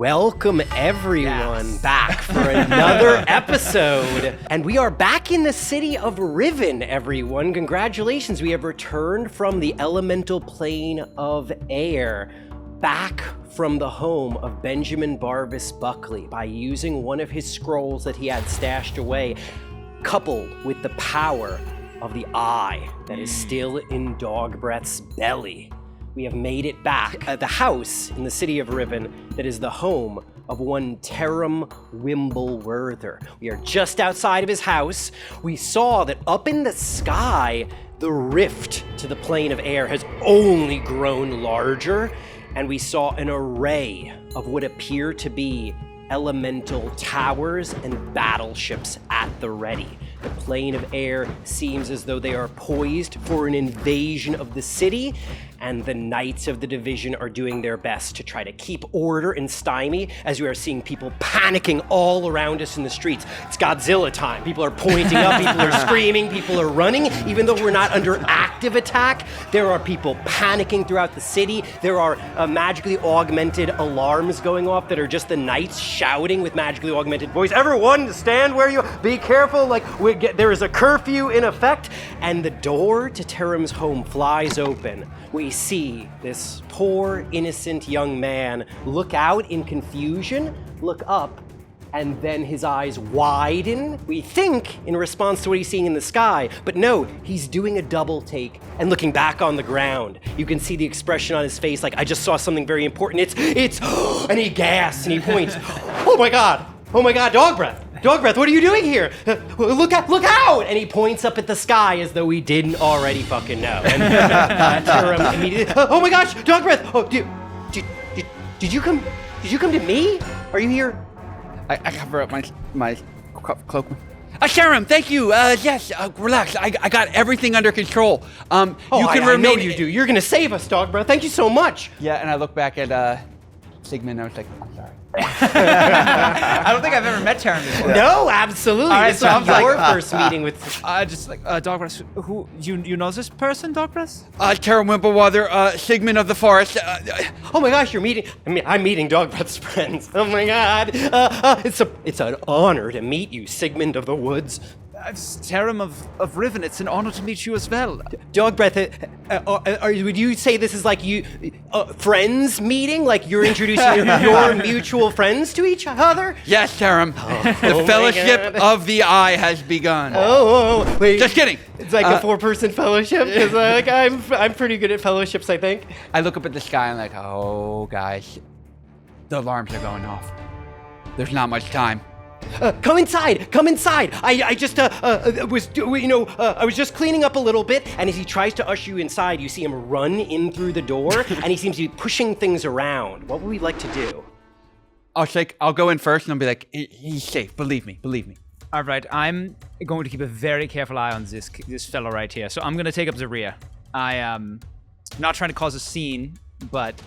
Welcome everyone back for another episode. And we are back in the city of Riven, everyone. Congratulations, we have returned from the elemental plane of air, back from the home of Benjamin Barvis Buckley by using one of his scrolls that he had stashed away, coupled with the power of the eye that is still in Dogbreath's belly. We have made it back at the house in the city of Riven that is the home of one Terram Wimbleworther. We are just outside of his house. We saw that up in the sky, the rift to the plane of air has only grown larger, and we saw an array of what appear to be elemental towers and battleships at the ready. The plane of air seems as though they are poised for an invasion of the city, and the knights of the division are doing their best to try to keep order and stymie as we are seeing people panicking all around us in the streets. It's Godzilla time. People are pointing up, people are screaming, people are running. Even though we're not under active attack, there are people panicking throughout the city. There are magically augmented alarms going off that are just the knights shouting with magically augmented voice. Everyone stand where you, be careful, there is a curfew in effect. And the door to Terram's home flies open. We see this poor, innocent young man look out in confusion, look up, and then his eyes widen, we think, in response to what he's seeing in the sky. But no, he's doing a double take and looking back on the ground. You can see the expression on his face like, I just saw something very important. It's, and he gasps and he points. Oh my God, Dogbreath. Dogbreath, what are you doing here? Look out! And he points up at the sky as though we didn't already fucking know. And Terram immediately, oh my gosh, Dogbreath! Oh, did you come to me? Are you here? I cover up my cloak. Terram, thank you. Yes, relax. I got everything under control. I know you do. You're gonna save us, Dogbreath. Thank you so much. Yeah, and I look back at Sigmund and I was like, I'm sorry. I don't think I've ever met Terram before. No, absolutely. Right, this was your first meeting with... Dogbreath, who, you know this person, Dogbreath? Terram Wimbleworther, Sigmund of the Forest. Oh my gosh, I'm meeting Dogbreath's friends. Oh my God. It's an honor to meet you, Sigmund of the Woods. Terram of Riven, it's an honor to meet you as well. Dogbreath, would you say this is like you friends meeting? Like you're introducing your mutual friends to each other? Yes, Terram. The Fellowship of the Eye has begun. Wait. Just kidding. It's like a 4-person fellowship? Because I'm pretty good at fellowships, I think. I look up at the sky and I'm like, oh, guys, the alarms are going off. There's not much time. Come inside. I was just cleaning up a little bit, and as he tries to usher you inside, you see him run in through the door, and he seems to be pushing things around. What would we like to do? I'll go in first, and I'll be like, he's safe. Believe me. All right, I'm going to keep a very careful eye on this fellow right here. So I'm going to take up the rear. I am not trying to cause a scene, but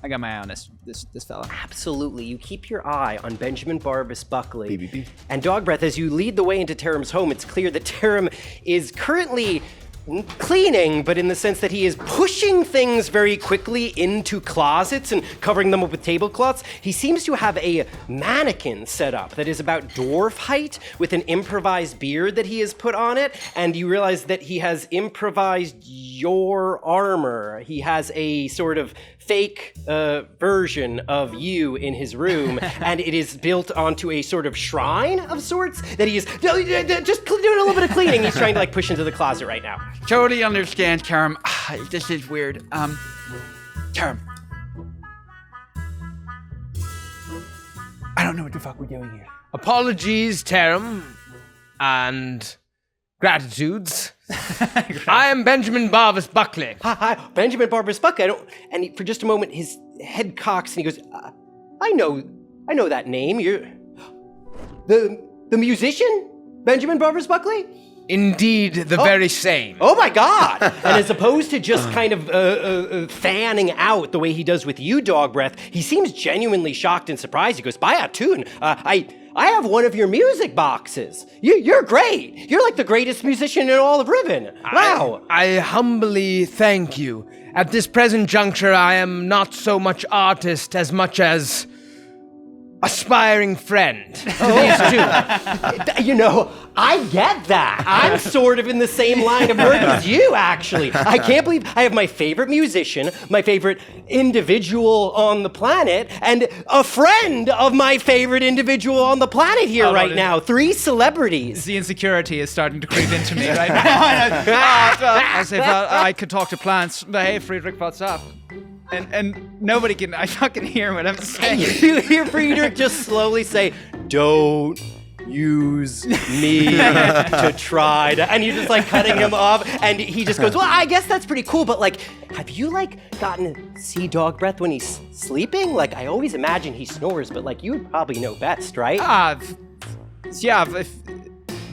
I got my eye on this fella. Absolutely. You keep your eye on Benjamin Barvis Buckley. BBB. And Dogbreath, as you lead the way into Terram's home, it's clear that Terram is currently cleaning, but in the sense that he is pushing things very quickly into closets and covering them up with tablecloths. He seems to have a mannequin set up that is about dwarf height with an improvised beard that he has put on it, and you realize that he has improvised your armor. He has a sort of fake version of you in his room, and it is built onto a sort of shrine of sorts that he is just doing a little bit of cleaning. He's trying to push into the closet right now. Totally understand, Terram. This is weird. Terram. I don't know what the fuck we're doing here. Apologies, Terram, and gratitudes. I am Benjamin Barvis Buckley. Hi, Benjamin Barvis Buckley. For just a moment, his head cocks and he goes, I know that name. You're the musician, Benjamin Barvis Buckley? Indeed, the very same. Oh my God! And as opposed to just kind of fanning out the way he does with you, Dogbreath, he seems genuinely shocked and surprised. He goes, "By a tune, I have one of your music boxes. You're great. You're like the greatest musician in all of Riven. Wow." I humbly thank you. At this present juncture, I am not so much artist as much as aspiring friend. You know, I get that. I'm sort of in the same line of work as you, actually. I can't believe I have my favorite musician, my favorite individual on the planet, and a friend of my favorite individual on the planet here right now. 3 celebrities. The insecurity is starting to creep into me right now. I say, well, I could talk to plants. But hey, Friedrich, what's up? And nobody can, I fucking hear what I'm saying. You hear Friedrich just slowly say, "Don't use me to try to," and you're just like cutting him off, and he just goes, "Well, I guess that's pretty cool, but like, have you like gotten to see Dogbreath when he's sleeping? Like, I always imagine he snores, but like, you would probably know best, right?"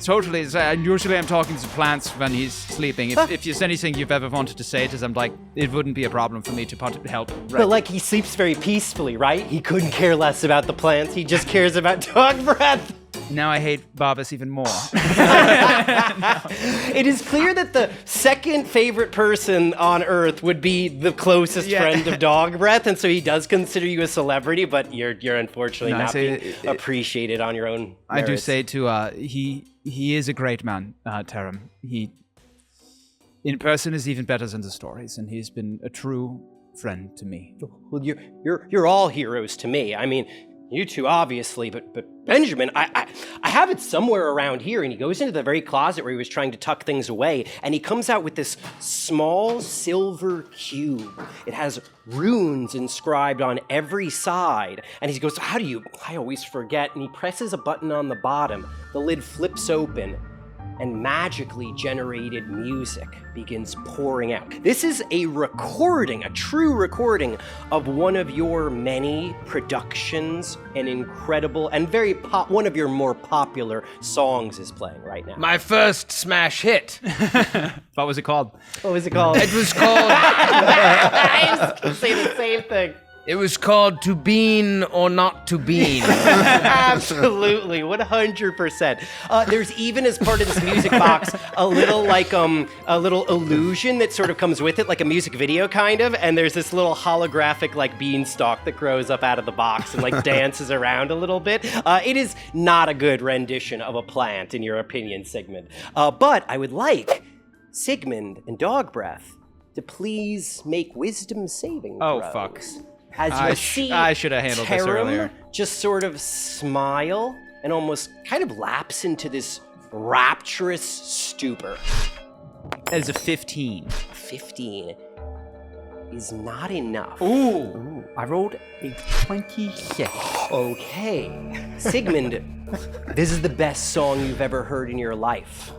Totally. Usually I'm talking to plants when he's sleeping. If there's anything you've ever wanted to say to them, like, it wouldn't be a problem for me to help. Right? But like, he sleeps very peacefully, right? He couldn't care less about the plants. He just cares about Dogbreath. Now I hate Barbas even more. It is clear that the second favorite person on Earth would be the closest friend of Dogbreath, and so he does consider you a celebrity, but you're unfortunately not being appreciated on your own merits. I do say he is a great man, Taram. He, in person, is even better than the stories, and he's been a true friend to me. Well, you're all heroes to me. I mean, you two, obviously, but Benjamin, I have it somewhere around here, and he goes into the very closet where he was trying to tuck things away, and he comes out with this small silver cube. It has runes inscribed on every side, and he goes, I always forget, and he presses a button on the bottom. The lid flips open, and magically generated music begins pouring out. This is a recording, a true recording of one of your many productions, an incredible and one of your more popular songs is playing right now. My first smash hit. What was it called? What was it called? It was called... I was going to say the same thing. It was called To Bean or Not To Bean. Absolutely, 100%. There's even, as part of this music box, a little illusion that sort of comes with it, like a music video kind of, and there's this little holographic like beanstalk that grows up out of the box and like dances around a little bit. It is not a good rendition of a plant, in your opinion, Sigmund. But I would like Sigmund and Dogbreath to please make wisdom saving throws. Oh, fuck. As you see, I should have handled this earlier. Just sort of smile and almost kind of lapse into this rapturous stupor. That is a 15. 15 is not enough. Ooh. I rolled a 26. Okay. Sigmund, this is the best song you've ever heard in your life.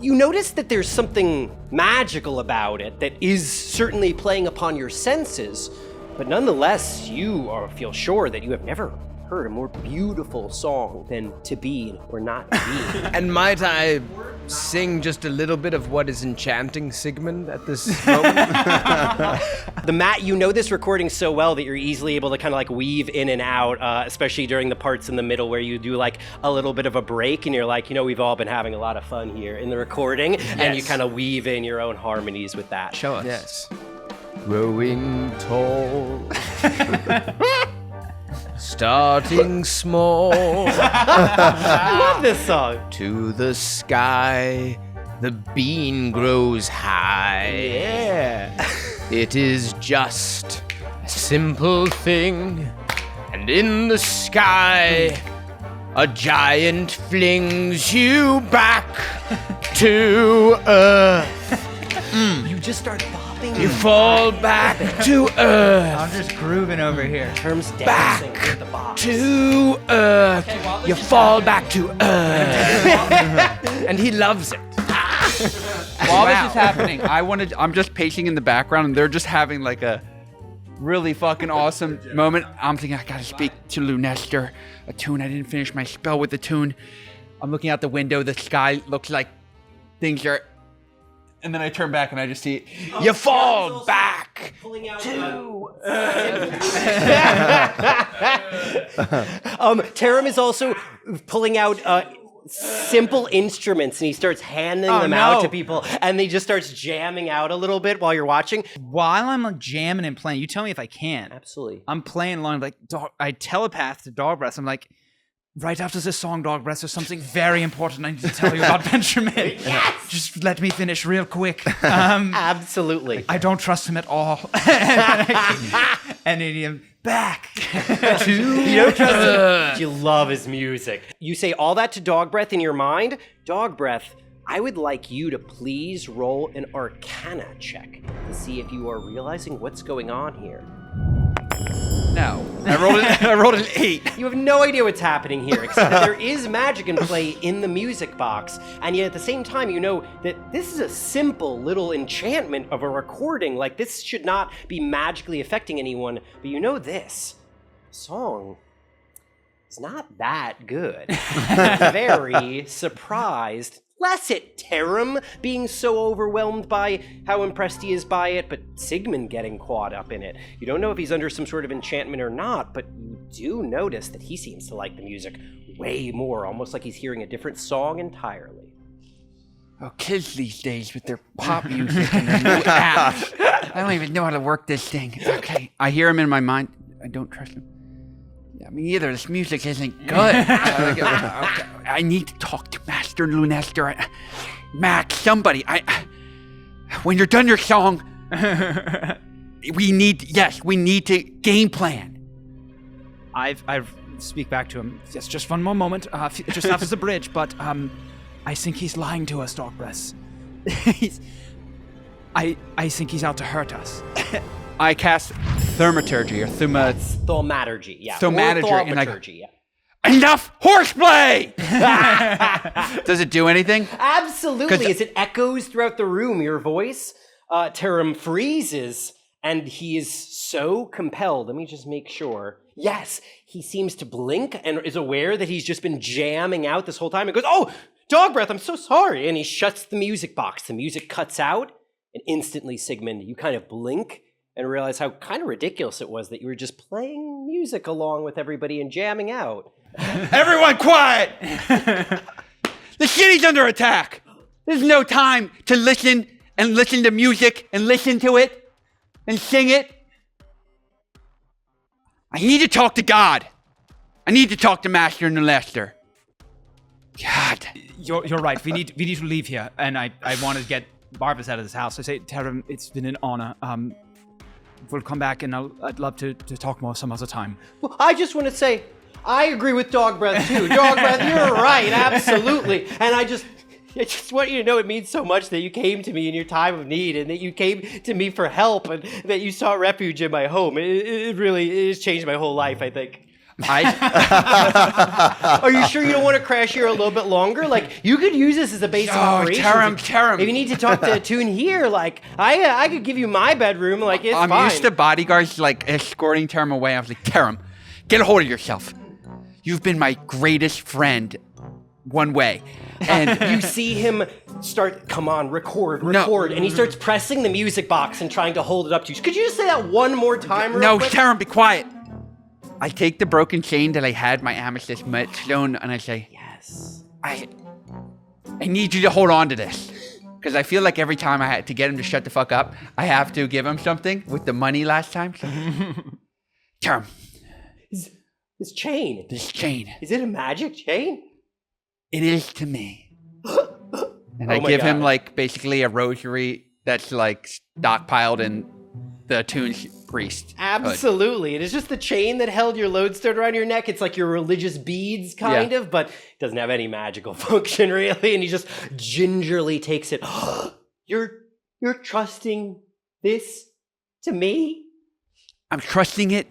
You notice that there's something magical about it that is certainly playing upon your senses, but nonetheless, you feel sure that you have never heard a more beautiful song than To Be or Not To Be. And might I sing just a little bit of what is enchanting Sigmund at this moment? You know this recording so well that you're easily able to kind of like weave in and out, especially during the parts in the middle where you do like a little bit of a break and you're like, we've all been having a lot of fun here in the recording, and you kind of weave in your own harmonies with that. Show us. Yes. Growing tall, starting small, I love this song. to the sky, the bean grows high. Yeah. It is just a simple thing, and in the sky, a giant flings you back to earth. You just start bopping. You fall back to earth. I'm just grooving over here. Terms dancing with the box. To earth. You fall back to earth. And he loves it. While this is happening, I'm just pacing in the background, and they're just having like a really fucking awesome moment. I'm thinking, I gotta speak to Lunester, a tune. I didn't finish my spell with the tune. I'm looking out the window. The sky looks like things are... And then I turn back and I just see, you fall back to... Taram is also pulling out simple instruments, and he starts handing them out to people, and he just starts jamming out a little bit while you're watching. While I'm like jamming and playing, you tell me if I can. Absolutely. I'm playing along, like, I telepath to Dogbreath. I'm like, right after this song, Dogbreath, there's something very important I need to tell you about Benjamin. Yes! Just let me finish real quick. Absolutely. I don't trust him at all. And then him back to You don't trust him. You love his music. You say all that to Dogbreath in your mind. Dogbreath, I would like you to please roll an Arcana check to see if you are realizing what's going on here. No. I rolled an 8. You have no idea what's happening here, except that there is magic in play in the music box, and yet at the same time you know that this is a simple little enchantment of a recording. Like, this should not be magically affecting anyone, but you know this song is not that good. Very surprised. Less at Taram being so overwhelmed by how impressed he is by it, but Sigmund getting caught up in it. You don't know if he's under some sort of enchantment or not, but you do notice that he seems to like the music way more, almost like he's hearing a different song entirely. Oh, kids these days with their pop music and their new apps. I don't even know how to work this thing. Okay, I hear him in my mind. I don't trust him. Yeah, me either. This music isn't good. I need to talk to Master Lunester. Max, somebody. When you're done your song, we need to game plan. I've speak back to him. Yes, just one more moment. Just after the bridge, but I think he's lying to us, Dogbreath. I think he's out to hurt us. I cast Thaumaturgy or Thaumaturgy, yeah. Thaumaturgy, Or and I go, thaumaturgy, yeah. Enough horseplay! Does it do anything? Absolutely. As it echoes throughout the room, your voice, Taram freezes, and he is so compelled. Let me just make sure. Yes, he seems to blink and is aware that he's just been jamming out this whole time. He goes, "Oh, Dogbreath, I'm so sorry." And he shuts the music box. The music cuts out, and instantly, Sigmund, you kind of blink and realize how kind of ridiculous it was that you were just playing music along with everybody and jamming out. Everyone quiet! The city's under attack! There's no time to listen to music and listen to it and sing it. I need to talk to God. I need to talk to Master Nalester. God. You're right. We need to leave here, and I want to get Barbas out of this house. I say, Taram, it's been an honor. We'll come back, and I'd love to talk more some other time. Well, I just want to say, I agree with Dogbreath too. Dogbreath, you're right, absolutely. And I just want you to know it means so much that you came to me in your time of need, and that you came to me for help, and that you sought refuge in my home. It really has changed my whole life, I think. Are you sure you don't want to crash here a little bit longer? Like, you could use this as a base of operations. Taram. If you need to talk to Toon here, like, I could give you my bedroom. Like, it's fine. I'm used to bodyguards, like, escorting Taram away. I was like, Taram, get a hold of yourself. You've been my greatest friend one way. And you see him start, come on, record. And he starts pressing the music box and trying to hold it up to you. Could you just say that one more time real quick? Taram, be quiet. I take the broken chain that I had, my amethyst stone, and I say, yes, I need you to hold on to this. Because I feel like every time I had to get him to shut the fuck up, I have to give him something with the money last time. So. Taram. This chain. Is it a magic chain? It is to me. And I give him, like, basically a rosary that's, like, stockpiled in the Toon's priest. Absolutely. It is just the chain that held your lodestone around your neck. It's like your religious beads, kind of, but it doesn't have any magical function, really. And he just gingerly takes it. You're trusting this to me? I'm trusting it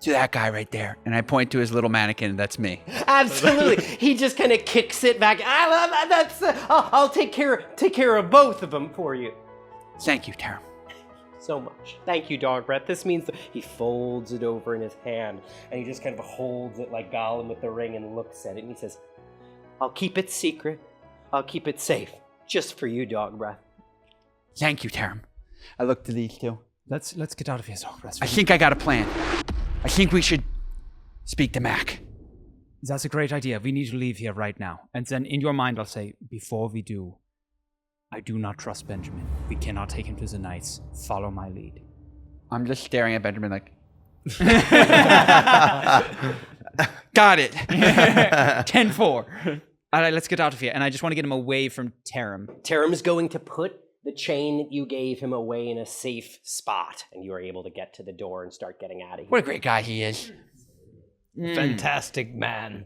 to that guy right there. And I point to his little mannequin, and that's me. Absolutely. He just kind of kicks it back. I'll take care of both of them for you. Thank you, Taram. So much. Thank you, Dogbreath. This means he folds it over in his hand, and he just kind of holds it like Gollum with the ring and looks at it, and he says, I'll keep it secret. I'll keep it safe. Just for you, Dogbreath. Thank you, Taram. I look to these two. Let's get out of here, Dogbreath. I think I got a plan. I think we should speak to Mac. That's a great idea. We need to leave here right now. And then in your mind, I'll say, before we do, I do not trust Benjamin. We cannot take him to the Knights. Follow my lead. I'm just staring at Benjamin like, got it. 10-4. All right, let's get out of here. And I just want to get him away from Tarim. Tarim is going to put the chain that you gave him away in a safe spot, and you are able to get to the door and start getting out of here. what a great guy he is. Fantastic man.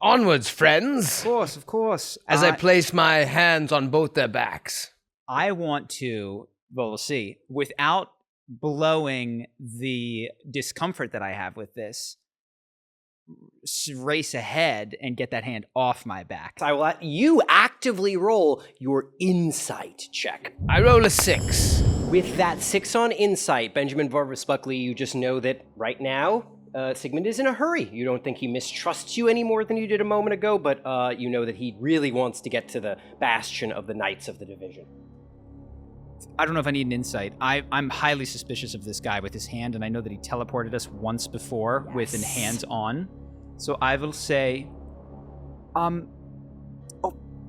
Onwards, friends. Of course. As I place my hands on both their backs. I want to, well, we'll see, without blowing the discomfort that I have with this, race ahead and get that hand off my back. I will let you actively roll your insight check. I roll a 6. With that 6 on insight, Benjamin Vargas Buckley, you just know that right now, Sigmund is in a hurry. You don't think he mistrusts you any more than you did a moment ago, but you know that he really wants to get to the bastion of the Knights of the Division. I don't know if I need an insight. I'm highly suspicious of this guy with his hand, and I know that he teleported us once before with an hands-on. So I will say, oh,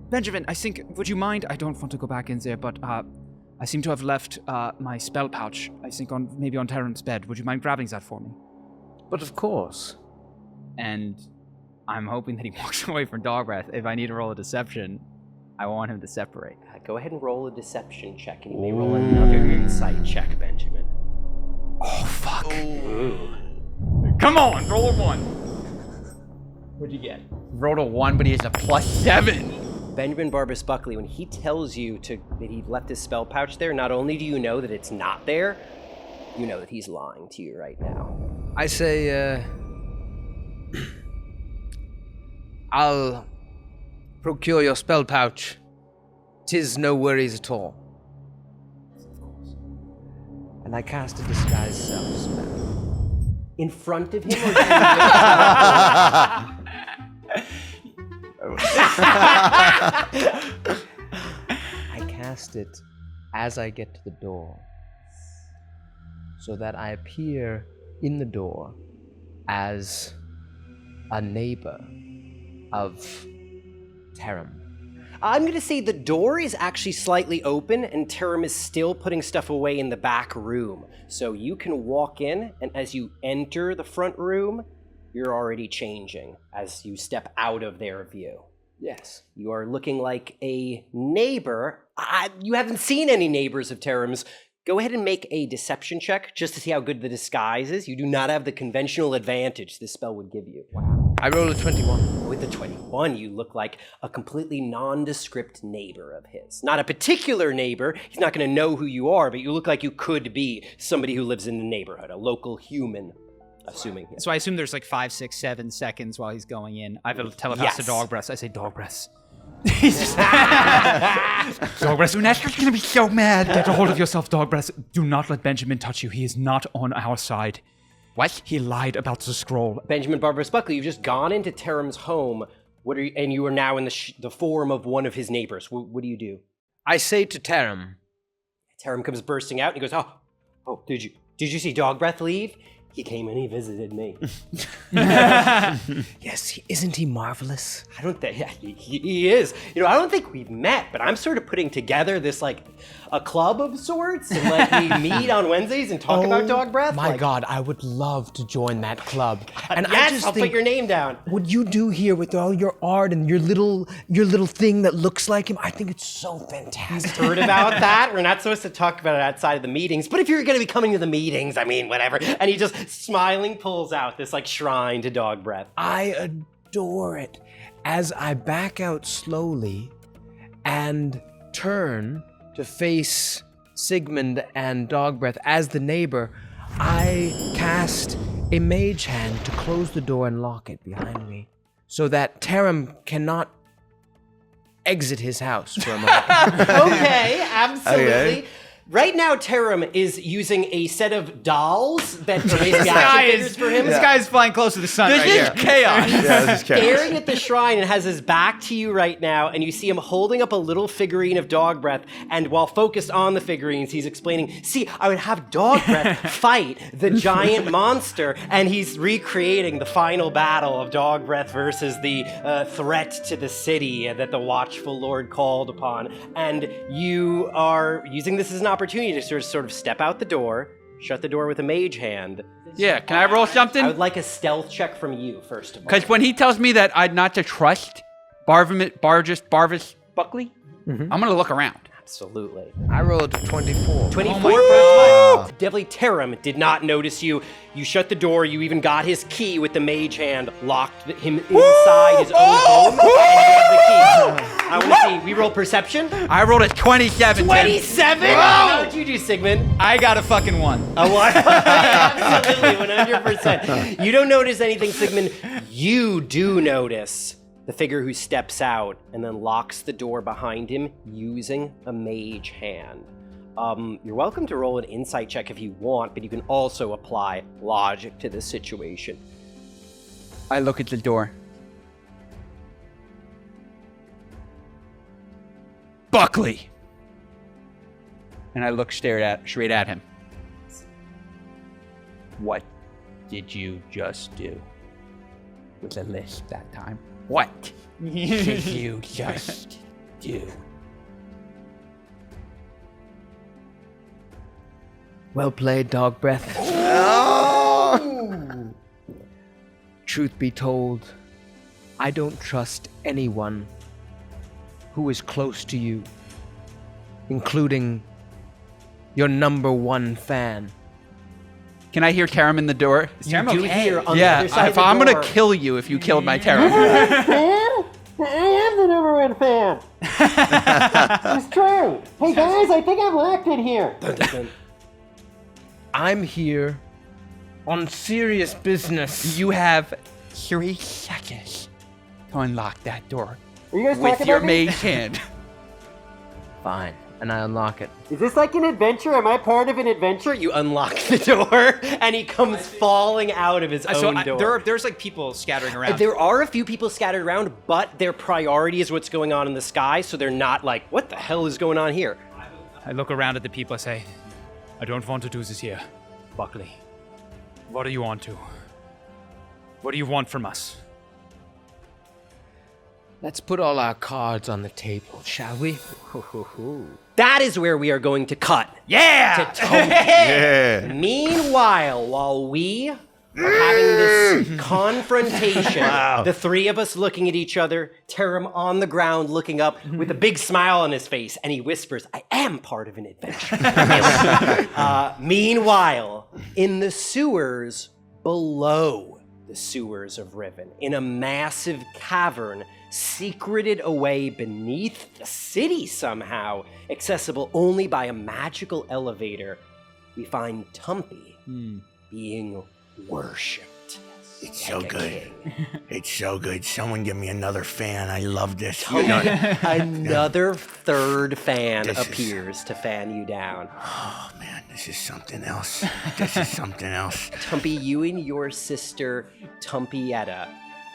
Benjamin, I think, would you mind? I don't want to go back in there, but I seem to have left my spell pouch, I think, maybe on Tarim's bed. Would you mind grabbing that for me? But of course. And I'm hoping that he walks away from Dogbreath. If I need to roll a deception, I want him to separate. Go ahead and roll a deception check, and you may roll another insight check, Benjamin. Oh, fuck. Come on, roll a 1. What'd you get? Rolled a 1, but he has a +7. Benjamin Barbas Buckley, when he tells you that he left his spell pouch there, not only do you know that it's not there, you know that he's lying to you right now. I say, I'll procure your spell pouch. 'Tis no worries at all. And I cast a disguise self spell. In front of him, or I cast it as I get to the door, so that I appear in the door as a neighbor of Tarim. I'm going to say the door is actually slightly open, and Tarim is still putting stuff away in the back room. So you can walk in, and as you enter the front room, you're already changing as you step out of their view. Yes. You are looking like a neighbor. You haven't seen any neighbors of Tarim's. Go ahead and make a deception check just to see how good the disguise is. You do not have the conventional advantage this spell would give you. Wow. I roll a 21. With the 21, you look like a completely nondescript neighbor of his. Not a particular neighbor. He's not going to know who you are, but you look like you could be somebody who lives in the neighborhood, a local human, assuming. So I assume there's like 5, 6, 7 seconds while he's going in. I have a telepath to Dogbreath. I say, Dogbreath. He's just Dogbreath, Unesco's gonna be so mad. Get a hold of yourself, Dogbreath. Do not let Benjamin touch you. He is not on our side. What? He lied about the scroll. Benjamin Barbas Buckley, you've just gone into Tarim's home. And you are now in the form of one of his neighbors. What do you do? I say to Tarim. Tarim comes bursting out and he goes, "Oh, did you see Dogbreath leave? He came and he visited me." Yes, isn't he marvelous? I don't think he is. You know, I don't think we've met, but I'm sort of putting together this like a club of sorts, and like we meet on Wednesdays and talk about Dogbreath. My God, I would love to join that club. And yes, I just I'll think, put your name down. what you do here with all your art and your little thing that looks like him, I think it's so fantastic. Heard about that? We're not supposed to talk about it outside of the meetings, but if you're going to be coming to the meetings, I mean, whatever. And he just smiling pulls out this like shrine to Dogbreath. I adore it. As I back out slowly and turn to face Sigmund and Dogbreath as the neighbor, I cast a mage hand to close the door and lock it behind me, so that Tarim cannot exit his house for a moment. Okay, absolutely. Okay. Right now, Taram is using a set of dolls that are basically action figures for him. This guy is flying close to the sun right here. Chaos. Yeah, this is chaos. Staring at the shrine and has his back to you right now, and you see him holding up a little figurine of Dogbreath, and while focused on the figurines, he's explaining, see, I would have Dogbreath fight the giant monster, and he's recreating the final battle of Dogbreath versus the threat to the city that the watchful lord called upon, and you are using this as an opportunity to sort of step out the door, shut the door with a mage hand. Yeah, can I roll something? I would like a stealth check from you, first of all. Because when he tells me that I'm not to trust Barvis Buckley, I'm going to look around. Absolutely. I rolled a 24. 24 Definitely Taram did not notice you. You shut the door. You even got his key with the mage hand, locked him inside his own home, and you have the key. I want to see. We roll perception. I rolled a 27. 27? How did you do, Sigmund? I got a fucking 1. A what? Absolutely, 100%. You don't notice anything, Sigmund. You do notice the figure who steps out and then locks the door behind him using a mage hand. You're welcome to roll an insight check if you want, but you can also apply logic to this situation. I look at the door. Buckley! And I look straight at him. What did you just do? With a list that time. What did you just do? Well played, Dogbreath. Truth be told, I don't trust anyone who is close to you, including your #1 fan. Can I hear Taram in the door? You do hear on the Yeah, other side of the I'm door. gonna kill you if you killed my Taram. I am the #1 fan. It's true. Hey guys, I think I'm locked in here. I'm here on serious business. You have 3 seconds to unlock that door Are you guys with talking your about me? mage hand. Fine, and I unlock it. Is this like an adventure? Am I part of an adventure? You unlock the door, and he comes falling out of his own door. There's like people scattering around. There are a few people scattered around, but their priority is what's going on in the sky, so they're not like, what the hell is going on here? I look around at the people. I say, I don't want to do this here, Buckley. What do you want to? What do you want from us? Let's put all our cards on the table, shall we? That is where we are going to cut. Yeah! To Tumpy. Yeah. Meanwhile, while we are having this confrontation, the three of us looking at each other, Taram on the ground looking up with a big smile on his face, and he whispers, I am part of an adventure. Meanwhile, in the sewers below the sewers of Riven, in a massive cavern secreted away beneath the city somehow, accessible only by a magical elevator, we find Tumpy being worshipped. It's so good. It's so good. Someone give me another fan. I love this. Another third fan This is- appears to fan you down. Oh man, this is something else. This is something else. Tumpy, you and your sister Tumpietta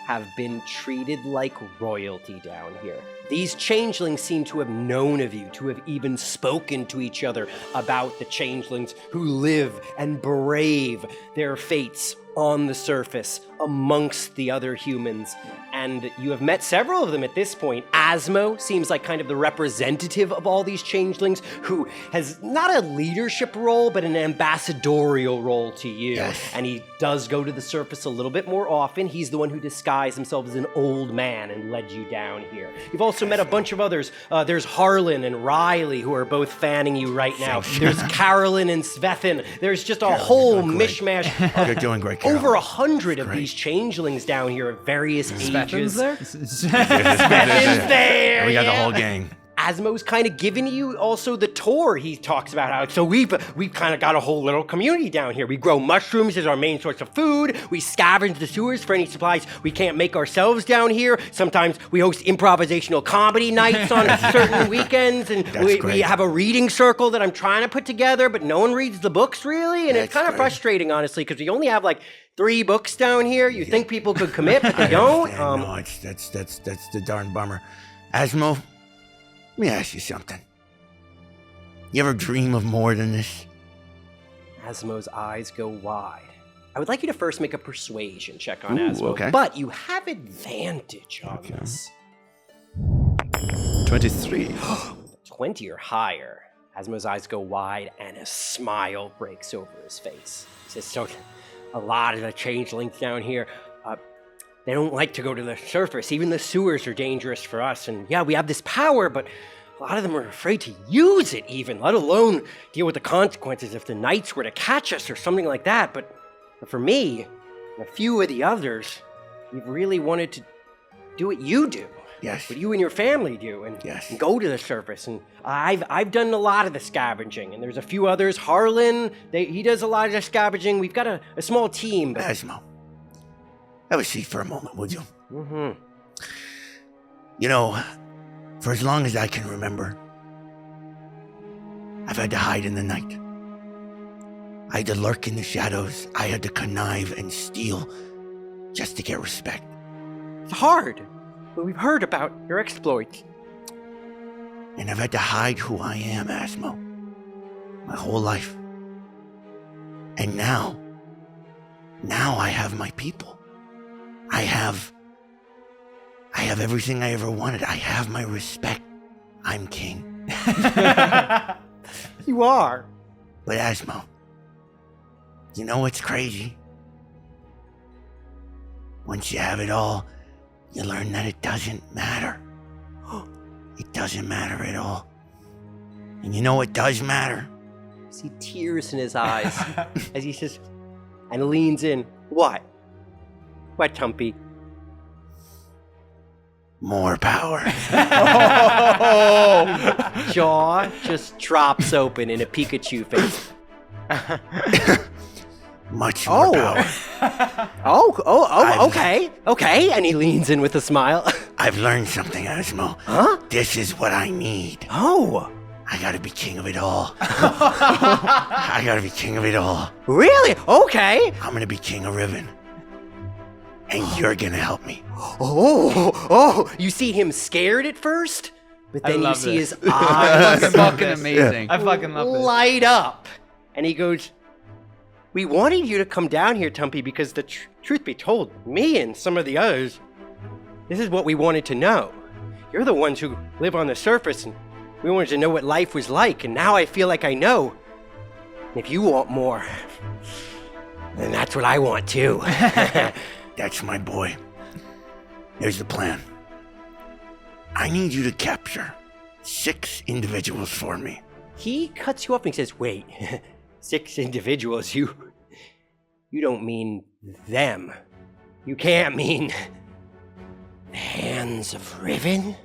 have been treated like royalty down here. These changelings seem to have known of you, to have even spoken to each other about the changelings who live and brave their fates on the surface amongst the other humans. And you have met several of them at this point. Asmo seems like kind of the representative of all these changelings, who has not a leadership role, but an ambassadorial role to you. Yes. And he does go to the surface a little bit more often. He's the one who disguised himself as an old man and led you down here. You've also met a bunch of others. There's Harlan and Riley, who are both fanning you right now. There's Carolyn and Svethin. There's just a whole doing great. mishmash. You're doing great, Carol. Over 100 of these changelings down here of various ages. there? Svethin's there! We got the whole gang. Asmo's kind of given you also the tour. He talks about how, so we've kind of got a whole little community down here. We grow mushrooms as our main source of food. We scavenge the sewers for any supplies we can't make ourselves down here. Sometimes we host improvisational comedy nights on certain weekends, and we have a reading circle that I'm trying to put together, but no one reads the books really, and it's kind of frustrating, honestly, because we only have like 3 books down here. You think people could commit, but they don't. No, that's the darn bummer. Asmo, let me ask you something. You ever dream of more than this? Asmo's eyes go wide. I would like you to first make a persuasion check on Asmo, okay. but you have advantage on this. 23. 20 or higher. Asmo's eyes go wide and a smile breaks over his face. He says, so a lot of the changelings down here, they don't like to go to the surface. Even the sewers are dangerous for us. And yeah, we have this power, but a lot of them are afraid to use it even, let alone deal with the consequences if the knights were to catch us or something like that. But for me, and a few of the others, we've really wanted to do what you do. Yes. What you and your family do, and go to the surface. And I've done a lot of the scavenging, and there's a few others. Harlan, he does a lot of the scavenging. We've got a small team. But... Asmo, have a seat for a moment, would you? Mm-hmm. You know, for as long as I can remember, I've had to hide in the night. I had to lurk in the shadows. I had to connive and steal just to get respect. It's hard. But we've heard about your exploits. And I've had to hide who I am, Asmo, my whole life. And now I have my people. I have everything I ever wanted. I have my respect. I'm king. You are. But Asmo, you know what's crazy? Once you have it all, you learn that it doesn't matter. It doesn't matter at all. And you know what does matter? I see tears in his eyes as he says, and leans in. What? What, Tumpy? More power. Jaw just drops open in a Pikachu face. Much more power. Okay. And he leans in with a smile. I've learned something, Asmo. Huh? This is what I need. Oh. I gotta be king of it all. I gotta be king of it all. Really? Okay. I'm gonna be king of Riven. And you're gonna help me. Oh. You see him scared at first, but then you see his eyes Fucking amazing. I fucking love this. light up. And he goes, we wanted you to come down here, Tumpy, because the truth be told, me and some of the others, this is what we wanted to know. You're the ones who live on the surface, and we wanted to know what life was like, and now I feel like I know. And if you want more, then that's what I want too. That's my boy. Here's the plan. I need you to capture 6 individuals for me. He cuts you off and he says, wait, 6 individuals, you don't mean them. You can't mean the hands of Riven?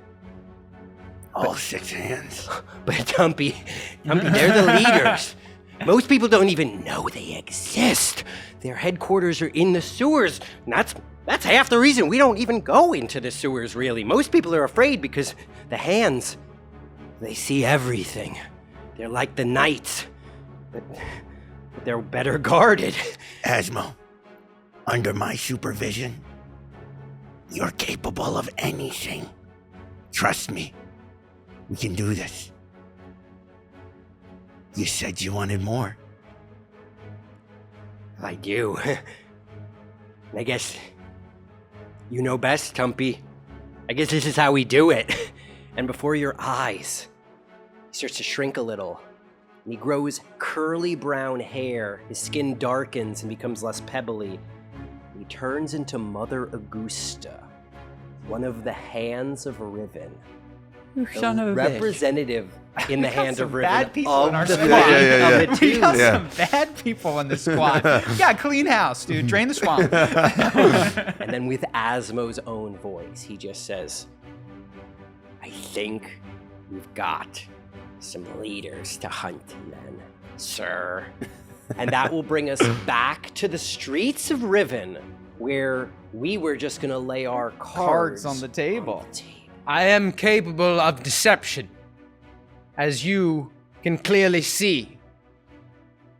All 6 hands. But Tumpy, they're the leaders. Most people don't even know they exist. Their headquarters are in the sewers, and that's half the reason we don't even go into the sewers, really. Most people are afraid because the hands, they see everything. They're like the knights, but they're better guarded. Asmo, under my supervision, you're capable of anything. Trust me, we can do this. You said you wanted more. I do. I guess you know best, Tumpy. I guess this is how we do it. And before your eyes, he starts to shrink a little. And he grows curly brown hair. His skin darkens and becomes less pebbly. He turns into Mother Augusta, one of the hands of Riven. Son of a bitch. Representative in the hand of Riven. Bad people in our of the squad. fate of the We got two. some bad people in the squad. Yeah, clean house, dude. Drain the swamp. And then with Asmo's own voice, he just says, I think we've got some leaders to hunt then, sir. And that will bring us back to the streets of Riven, where we were just gonna lay our cards on the table. I am capable of deception, as you can clearly see.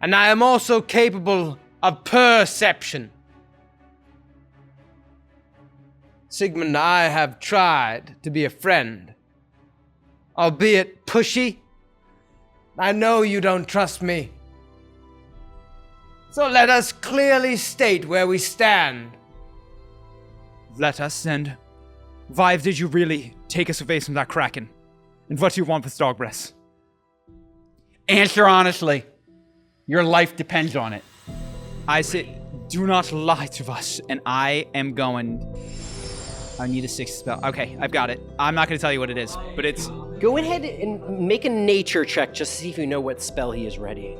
And I am also capable of perception. Sigmund, I have tried to be a friend, albeit pushy. I know you don't trust me. So let us clearly state where we stand. Let us, and why did you really take us away from that Kraken? And what do you want with Dogbreath? Answer honestly. Your life depends on it. I say, do not lie to us, and I am going... I need a 6th spell. Okay, I've got it. I'm not going to tell you what it is, but it's... Go ahead and make a nature check just to see if you know what spell he is readying.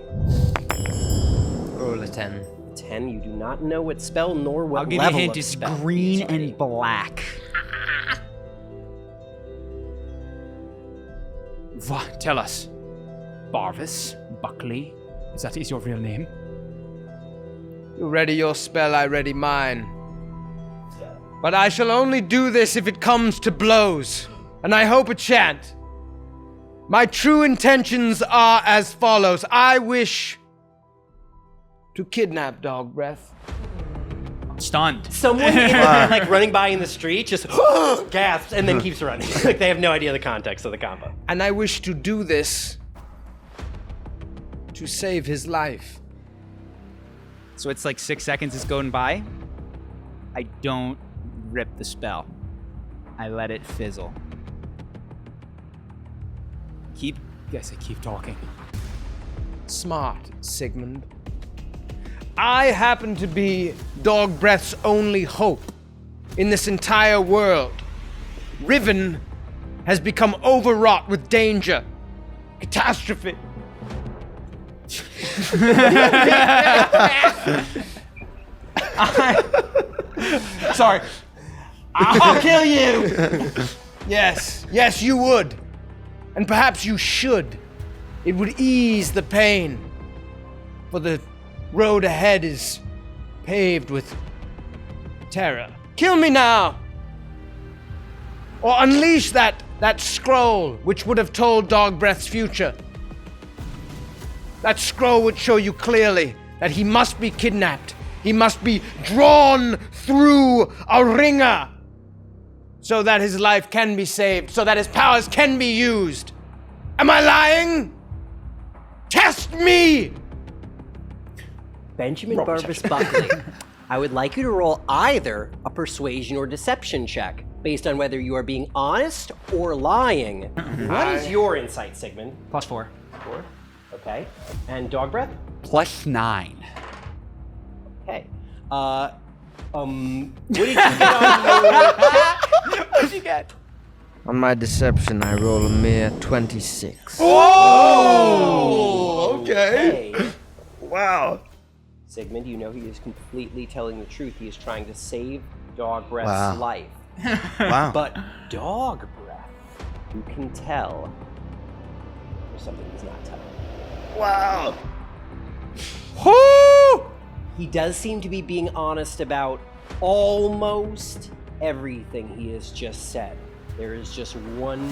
Roll a 10. 10, you do not know what spell nor what I'll give you a level hint, of it's spell green he is readying. and black. What? Tell us. Barvis? Buckley? Is your real name? You ready your spell, I ready mine. But I shall only do this if it comes to blows, and I hope it shan't. My true intentions are as follows. I wish to kidnap Dogbreath. Stunned. Someone like running by in the street just gasps and then keeps running. Like they have no idea the context of the combo. And I wish to do this to save his life. So it's like 6 seconds is going by. I don't rip the spell. I let it fizzle. Keep talking. Smart, Sigmund. I happen to be Dogbreath's only hope in this entire world. Riven has become overwrought with danger, catastrophe. Sorry. I'll kill you! Yes, you would. And perhaps you should. It would ease the pain. For the road ahead is paved with terror. Kill me now! Or unleash that scroll which would have told Dogbreath's future. That scroll would show you clearly that he must be kidnapped. He must be drawn through a ringer so that his life can be saved, so that his powers can be used. Am I lying? Test me! Benjamin Barvis Buckley, I would like you to roll either a persuasion or deception check based on whether you are being honest or lying. What is your insight, Sigmund? +4. 4. Okay. And Dogbreath? +9. Okay. What did you get on your... What did you get? On my deception, I roll a mere 26. Oh! Okay. Wow. Sigmund, you know he is completely telling the truth. He is trying to save Dogbreath's Wow. life. Wow. But Dogbreath, you can tell there's something he's not telling. Wow. He does seem to be being honest about almost everything he has just said. There is just one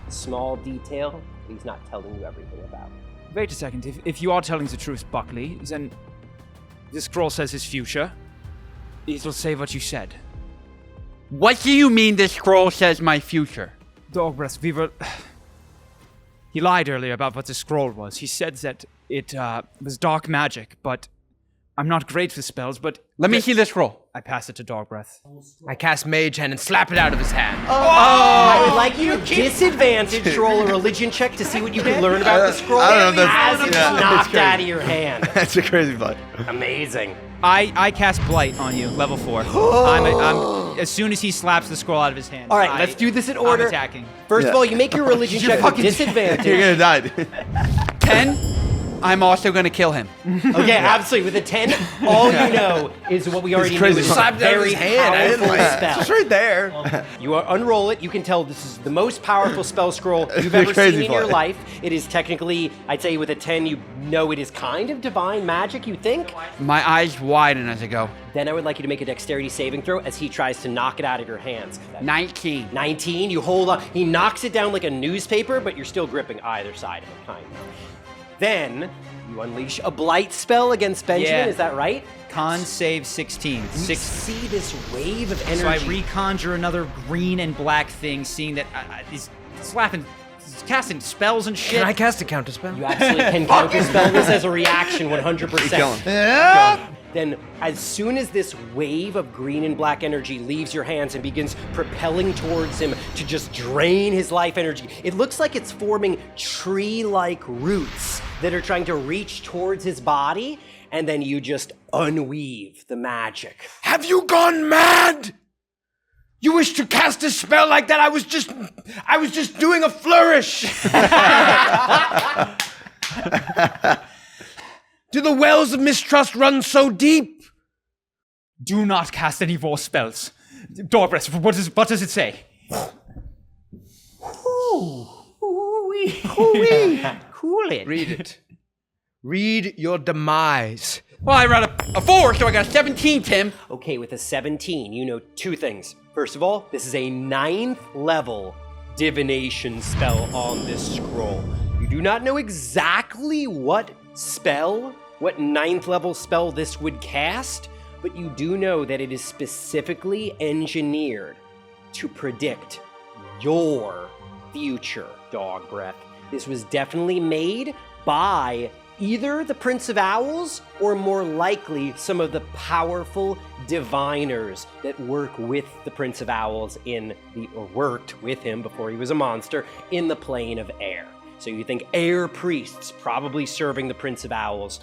small detail that he's not telling you everything about. Wait a second. If you are telling the truth, Buckley, then this scroll says his future. It'll say what you said. What do you mean this scroll says my future? Dogbreath, we were... He lied earlier about what the scroll was. He said that it was dark magic, but I'm not great with spells, but... Let me see the scroll. I pass it to Dogbreath. I cast Mage Hand and slap it out of his hand. I would like you to disadvantage roll a religion check to see what you can learn about the scroll I don't know if as that's- it's yeah, that's knocked crazy. out of your hand. That's a crazy fight. Amazing. I cast Blight on you, level 4. I'm as soon as he slaps the scroll out of his hand. All right, let's do this in order. I'm attacking. First of all, you make your religion check with disadvantage. You're gonna die. 10? I'm also going to kill him. Okay, absolutely. With a 10, all you know is what we already knew is a very powerful spell. It's right there. You unroll it. You can tell this is the most powerful spell scroll you've ever seen in your life. It is technically, I'd say with a 10, you know it is kind of divine magic, you think? My eyes widen as I go. Then I would like you to make a dexterity saving throw as he tries to knock it out of your hands. 19. 19, you hold on. He knocks it down like a newspaper, but you're still gripping either side of it, kind of. Then you unleash a blight spell against Benjamin, Yeah. is that right? Con save 16. You 6. see this wave of energy. So I reconjure another green and black thing, seeing that he's slapping, he's casting spells and shit. Can I cast a counterspell? You absolutely can counterspell this as a reaction 100%. Then as soon as this wave of green and black energy leaves your hands and begins propelling towards him to just drain his life energy, it looks like it's forming tree-like roots that are trying to reach towards his body, and then you just unweave the magic. Have you gone mad? You wish to cast a spell like that? I was just doing a flourish. Do the wells of mistrust run so deep? Do not cast any more spells. Dogbreath, what does it say? Cool it. Read it. Read your demise. Well, I rolled a 4, so I got a 17, Tim. Okay, with a 17, you know two things. First of all, this is a 9th level divination spell on this scroll. You do not know exactly what 9th level spell this would cast, but you do know that it is specifically engineered to predict your future, Dogbreath. This was definitely made by either the Prince of Owls or more likely some of the powerful diviners that work with the Prince of Owls or worked with him before he was a monster in the plane of air. So you think air priests, probably serving the Prince of Owls,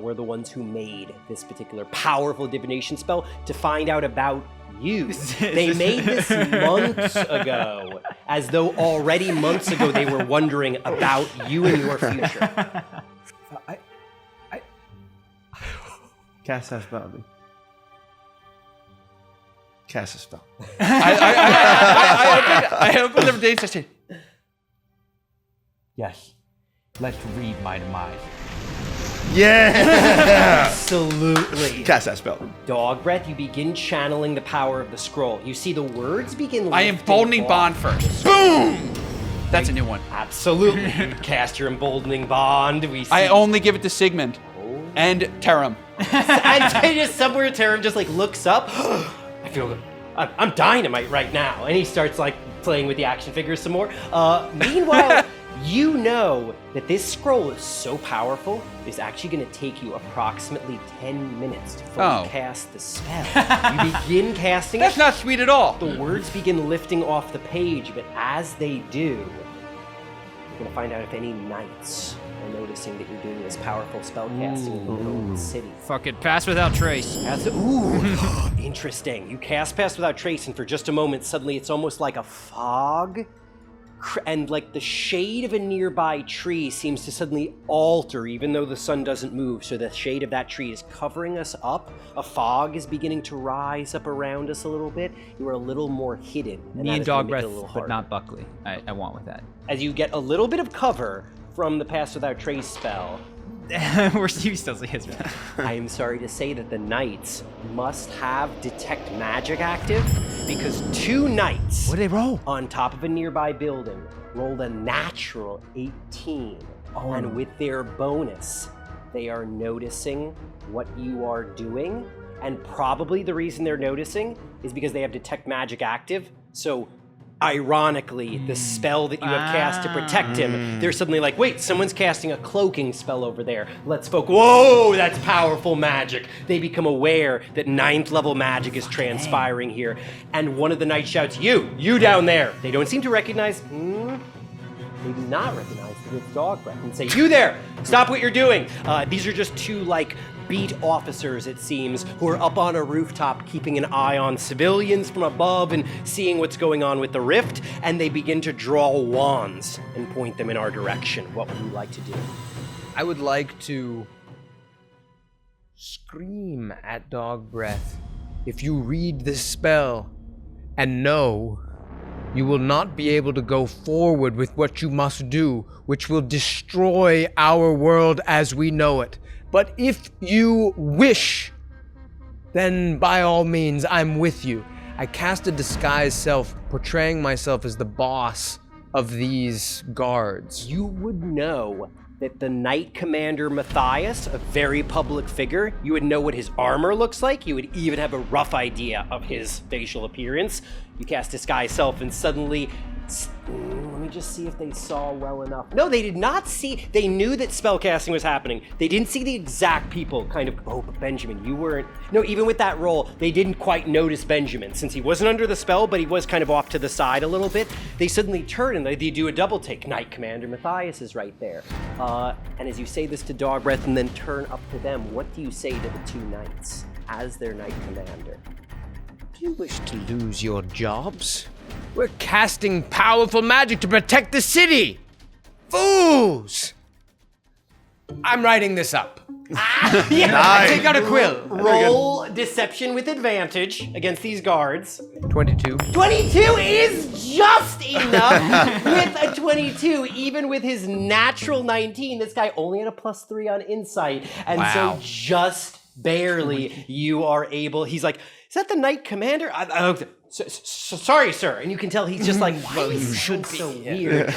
were the ones who made this particular powerful divination spell to find out about you. They made this months ago, as though already months ago they were wondering about you and your future. Cast that spell. Cast a spell. I opened the dates. I said, Yes. Let's read my demise. Yeah! Absolutely. Cast that spell. Dogbreath, you begin channeling the power of the scroll. You see the words begin I am lifting emboldening off. Bond first. Boom! That's a new one. Absolutely. You cast your emboldening bond. We see. I only give it to Sigmund and Taram. And just somewhere Taram just like looks up. I feel I'm dynamite right now. And he starts like playing with the action figures some more. Meanwhile, you know that this scroll is so powerful, it's actually going to take you approximately 10 minutes to fully cast the spell. You begin casting That's it. not sweet at all. The words begin lifting off the page, but as they do, you're going to find out if any knights are noticing that you're doing this powerful spell casting in the middle of the city. Fuck it, pass without trace. Interesting. You cast Pass Without Trace, and for just a moment, suddenly it's almost like a fog, and like the shade of a nearby tree seems to suddenly alter, even though the sun doesn't move. So the shade of that tree is covering us up. A fog is beginning to rise up around us a little bit. You are a little more hidden. Me and that is gonna make it a Dogbreath, little but harder. not Buckley. I want with that. As you get a little bit of cover from the Pass Without Trace spell, We're you still see his. I am sorry to say that the knights must have Detect Magic active, because 2 knights What did they roll? on top of a nearby building rolled a natural 18. And with their bonus, they are noticing what you are doing. And probably the reason they're noticing is because they have Detect Magic active. So ironically, the spell that you have cast to protect him, they're suddenly like, wait, someone's casting a cloaking spell over there. Let's focus. Whoa, that's powerful magic. They become aware that 9th level magic is transpiring here. And one of the knights shouts, you down there. They don't seem to recognize, they do not recognize that it's Dogbreath, and say, you there, stop what you're doing. These are just 2 like beat officers, it seems, who are up on a rooftop keeping an eye on civilians from above and seeing what's going on with the rift, and they begin to draw wands and point them in our direction. What would you like to do? I would like to scream at Dogbreath. If you read this spell and know, you will not be able to go forward with what you must do, which will destroy our world as we know it. But if you wish, then by all means, I'm with you. I cast a disguised self, portraying myself as the boss of these guards. You would know that the Knight Commander Matthias, a very public figure, you would know what his armor looks like. You would even have a rough idea of his facial appearance. You cast Disguise Self and suddenly... Let me just see if they saw well enough. No, they did not see. They knew that spellcasting was happening. They didn't see the exact people kind of, oh, but Benjamin, you weren't. No, even with that roll, they didn't quite notice Benjamin. Since he wasn't under the spell, but he was kind of off to the side a little bit, they suddenly turn and they do a double take. Knight Commander Matthias is right there. And as you say this to Dogbreath and then turn up to them, what do you say to the two knights as their Knight Commander? Do you wish to lose your jobs? We're casting powerful magic to protect the city! Fools! I'm writing this up. Yeah, Take out a quill. Roll deception with advantage against these guards. 22. 22 is just enough. With a 22, even with his natural 19, this guy only had a +3 on insight. And so just barely you are able, he's like, is that the Knight Commander? Sorry, sir. And you can tell he's just like, why is he so weird?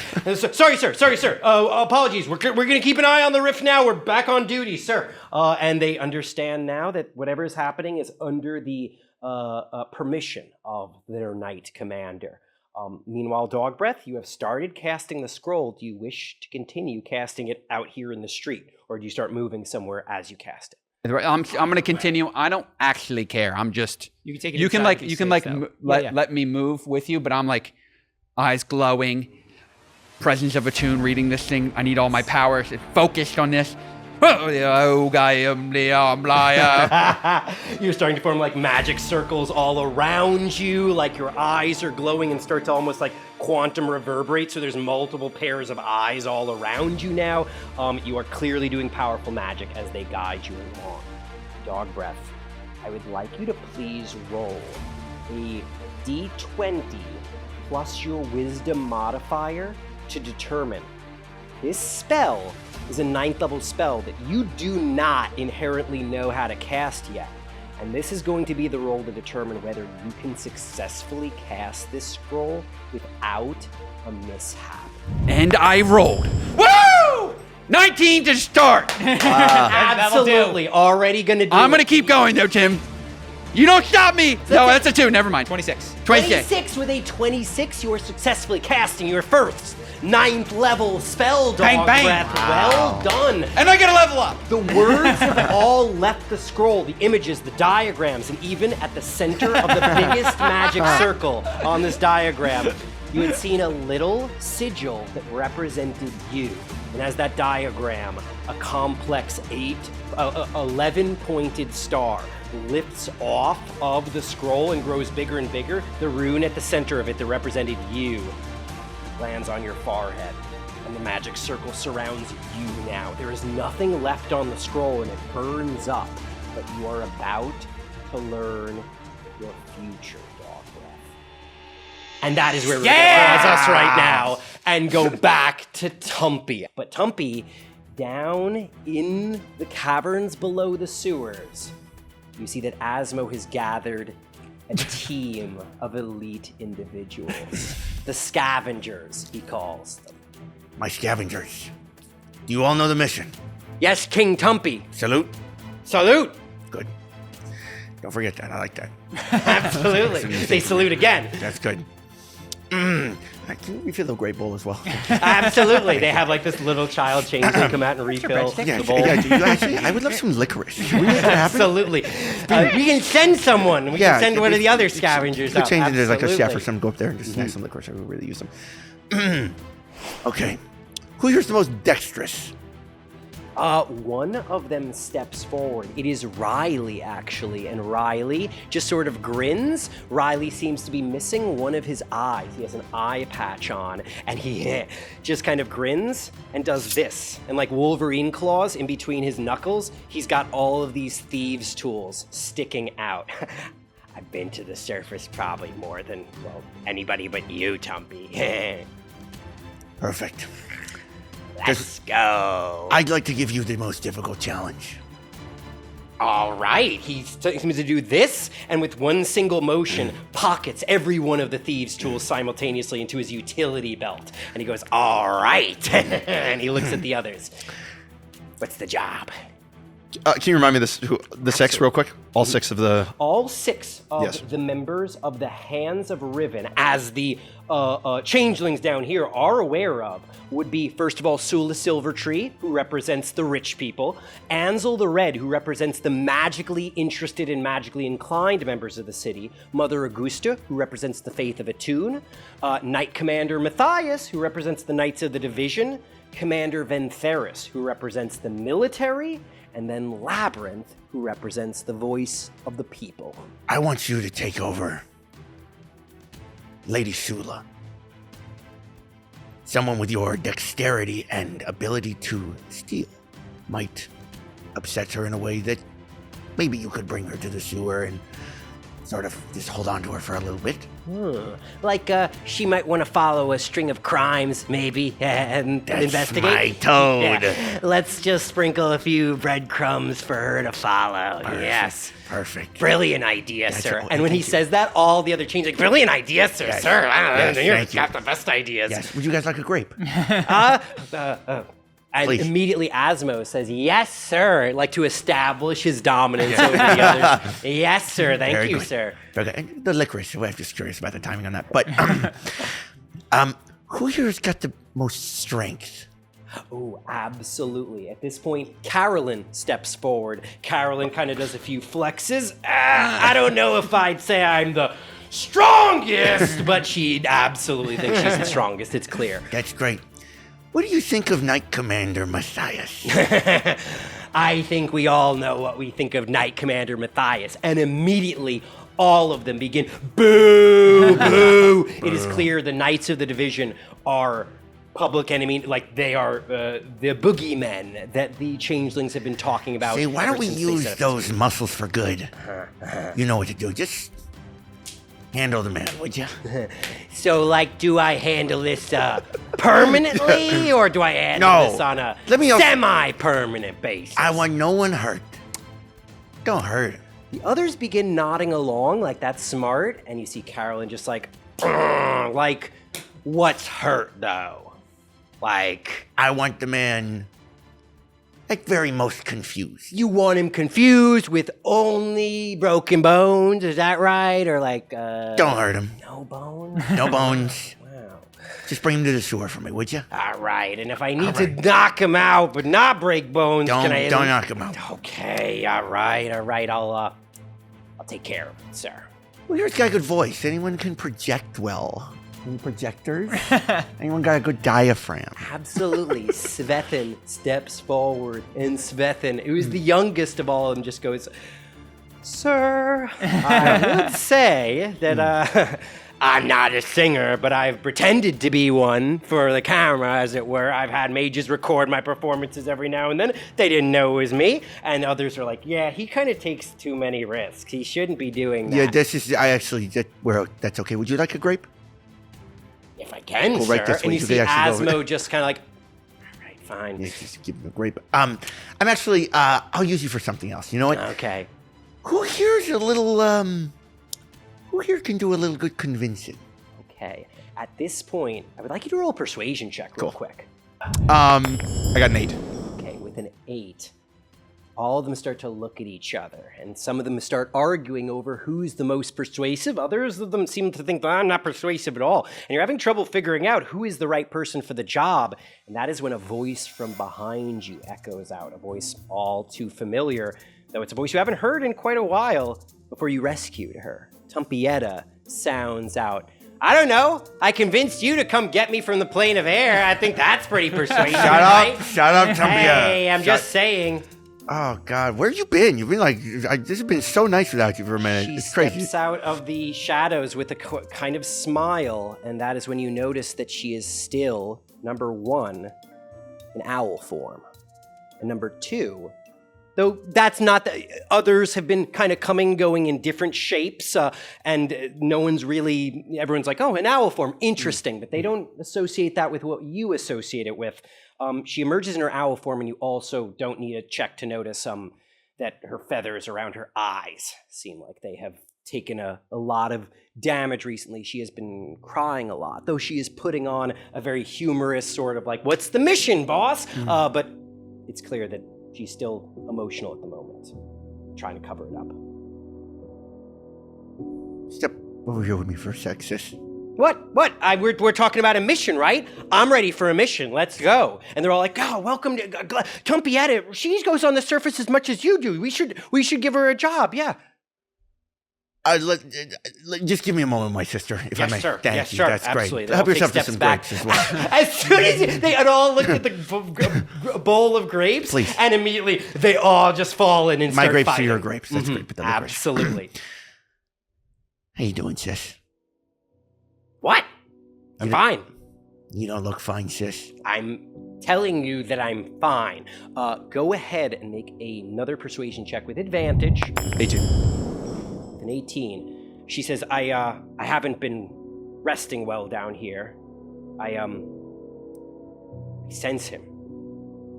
Sorry, sir. Apologies. We're going to keep an eye on the rift now. We're back on duty, sir. And they understand now that whatever is happening is under the permission of their Knight Commander. Meanwhile, Dogbreath, you have started casting the scroll. Do you wish to continue casting it out here in the street? Or do you start moving somewhere as you cast it? I'm going to continue. I don't actually care. I'm just. You can take it. Let me move with you, but I'm like, eyes glowing, presence of attune, reading this thing. I need all my powers. Focused on this. You're starting to form like magic circles all around you, like your eyes are glowing and start to almost like quantum reverberate, so there's multiple pairs of eyes all around you now. You are clearly doing powerful magic as they guide you along. Dogbreath, I would like you to please roll a d20 plus your wisdom modifier to determine. This spell is a 9th level spell that you do not inherently know how to cast yet. And this is going to be the roll to determine whether you can successfully cast this scroll without a mishap. And I rolled. Woo! 19 to start. Absolutely. Already going to do I'm going to keep going though, Tim. You don't stop me. No, that's a 2. Never mind. 26. 26. With a 26, you are successfully casting your first 9th level spell, Bang, bang. Dogbreath. Well done. And I get a level up. The words have all left the scroll, the images, the diagrams, and even at the center of the biggest magic circle on this diagram, you had seen a little sigil that represented you. And as that diagram, a complex 11-pointed star lifts off of the scroll and grows bigger and bigger. The rune at the center of it that represented you lands on your forehead, and the magic circle surrounds you now. There is nothing left on the scroll, and it burns up, but you are about to learn your future, Dogbreath. And that is where we're going to pause us right now and go back to Tumpy. But Tumpy, down in the caverns below the sewers, you see that Asmo has gathered a team of elite individuals. The scavengers, he calls them. My scavengers. Do you all know the mission? Yes, King Tumpy. Salute. Salute. Good. Don't forget that. I like that. Absolutely. They salute again. That's good. Can you refill the great bowl as well? Absolutely. They have like this little child changeling come out and refill Yeah, the bowl. yeah, do you actually, I would love some licorice. Should we make that happen? Absolutely. We can send someone. We can send one of the other scavengers You could out. change into like a chef or Absolutely. something, go up there and just snag some licorice. I would really use them. Okay. Who here's the most dexterous? One of them steps forward. It is Riley, actually, and Riley just sort of grins. Riley seems to be missing one of his eyes. He has an eye patch on, and he just kind of grins and does this. And like Wolverine claws in between his knuckles, he's got all of these thieves' tools sticking out. I've been to the surface probably more than, well, anybody but you, Tumpy. Perfect. Let's go. I'd like to give you the most difficult challenge. All right, he seems to do this, and with one single motion, pockets every one of the thieves' tools simultaneously into his utility belt. And he goes, all right. And he looks at the others. What's the job? Can you remind me the six real quick? All six of the... All six of Yes. the members of the Hands of Riven, as the changelings down here are aware of, would be, first of all, Sula Silvertree, who represents the rich people, Ansel the Red, who represents the magically interested and magically inclined members of the city, Mother Augusta, who represents the faith of Attune, Knight Commander Matthias, who represents the Knights of the Division, Commander Ventheris, who represents the military, and then Labyrinth, who represents the voice of the people. I want you to take over Lady Sula. Someone with your dexterity and ability to steal might upset her in a way that maybe you could bring her to the sewer and sort of just hold on to her for a little bit. Like, she might want to follow a string of crimes, maybe, and That's investigate. my toad. Yeah. Let's just sprinkle a few breadcrumbs for her to follow. Yes. Perfect. Brilliant idea, That's sir. all- And when he thank you. says that, all the other changelings, brilliant idea, sir. Yes. Sir, Yes, you've thank you. got the best ideas. Yes. Would you guys like a grape? And Please. immediately Asmo says, yes, sir, like to establish his dominance over the others. Yes, sir. Thank Very you, good. sir. Very good. And the licorice. I'm just curious about the timing on that. But who here has got the most strength? Oh, absolutely. At this point, Carolyn steps forward. Carolyn kind of does a few flexes. I don't know if I'd say I'm the strongest, but she absolutely thinks she's the strongest. It's clear. That's great. What do you think of Knight Commander Matthias? I think we all know what we think of Knight Commander Matthias. And immediately, all of them begin, boo, boo. It is clear the Knights of the Division are public enemy, like they are the boogeymen that the changelings have been talking about. Say, why ever don't we since they use set up those muscles for good? You know what to do. Just handle the man, would you? So, like, do I handle this permanently, or do I handle this on a Let me also- semi-permanent basis? I want no one hurt. Don't hurt him. The others begin nodding along, like that's smart, and you see Carolyn just like, what's hurt though? Like, I want the man, like, very most confused. you want him confused with only broken bones, is that right? Or like, Don't hurt him. no bones? No bones. Wow. Just bring him to the sewer for me, would you? All right, and if I need to knock him out but not break bones, Don't can I? knock him out. Okay, all right, I'll take care of it, sir. Well, here's got a good voice. Anyone can project well. Any projectors? Anyone got a good diaphragm? Absolutely. Svethin steps forward, and Svethin, who's the youngest of all of them, just goes, Sir, I would say that I'm not a singer, but I've pretended to be one for the camera, as it were. I've had mages record my performances every now and then. They didn't know it was me. And others are like, yeah, he kind of takes too many risks. He shouldn't be doing that. Yeah, that's okay. Would you like a grape? If I can, Go sir. right this way. And you You see can actually go Asmo just kind of like, all right, fine. Yeah, just give him a grape. I'm actually, I'll use you for something else. You know what? Okay. Who here's a little, who here can do a little good convincing? Okay. At this point, I would like you to roll a persuasion check real quick. I got an 8. Okay, with an 8, all of them start to look at each other, and some of them start arguing over who's the most persuasive. Others of them seem to think that I'm not persuasive at all, and you're having trouble figuring out who is the right person for the job. And that is when a voice from behind you echoes out, a voice all too familiar, though it's a voice you haven't heard in quite a while before you rescued her. Tumpietta sounds out, I don't know. I convinced you to come get me from the plane of air. I think that's pretty persuasive. Shut right? up. Shut up, Tumpietta. Hey, I'm just saying. Oh, God. Where you been? You've been this has been so nice without you for a minute. She It's crazy. steps out of the shadows with a kind of smile, and that is when you notice that she is still, number one, in owl form. And number two, though that's not the, others have been kind of coming, going in different shapes, and no one's really, everyone's like, oh, an owl form, interesting, but they don't associate that with what you associate it with. She emerges in her owl form, and you also don't need a check to notice that her feathers around her eyes seem like they have taken a lot of damage recently. She has been crying a lot, though she is putting on a very humorous sort of like, what's the mission, boss? But it's clear that she's still emotional at the moment, trying to cover it up. Step over here with me for a sec, sis. What? We're talking about a mission, right? I'm ready for a mission. Let's go. And they're all like, "Oh, welcome to Tumpietta. She goes on the surface as much as you do. We should give her a job." Yeah. Just give me a moment, my sister, if I may. Sir. Thank yes, you. sir. That's Absolutely. great. Help yourself to some back. grapes as well. As soon as they had all looked at the bowl of grapes, Please. And immediately they all just fall in and My start grapes fighting. are your grapes. That's great. But Absolutely. How you doing, sis? What? I'm fine. You don't look fine, sis. I'm telling you that I'm fine. Go ahead and make another persuasion check with advantage. 18. An 18. She says, I haven't been resting well down here. I sense him.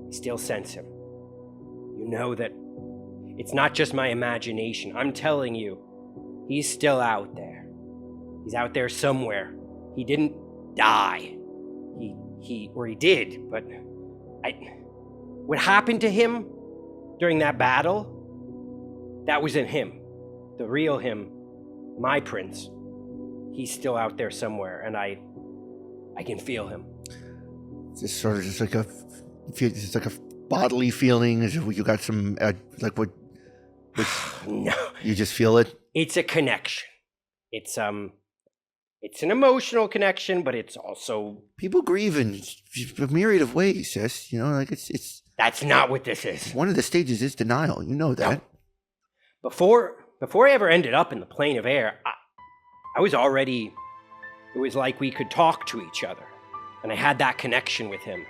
I still sense him. You know that it's not just my imagination. I'm telling you, he's still out there. He's out there somewhere. He didn't die. He did, but what happened to him during that battle, that was in him. The real him, my prince. He's still out there somewhere, and I can feel him. It's just sort of just like a bodily feeling, as if you got some like what? No, You just feel it. it's a connection. It's an emotional connection, but it's also People grieve in a myriad of ways, sis. You know, like it's that's not what this is. one of the stages is denial. You know that. Before I ever ended up in the plane of air, I was already. It was like we could talk to each other, and I had that connection with him.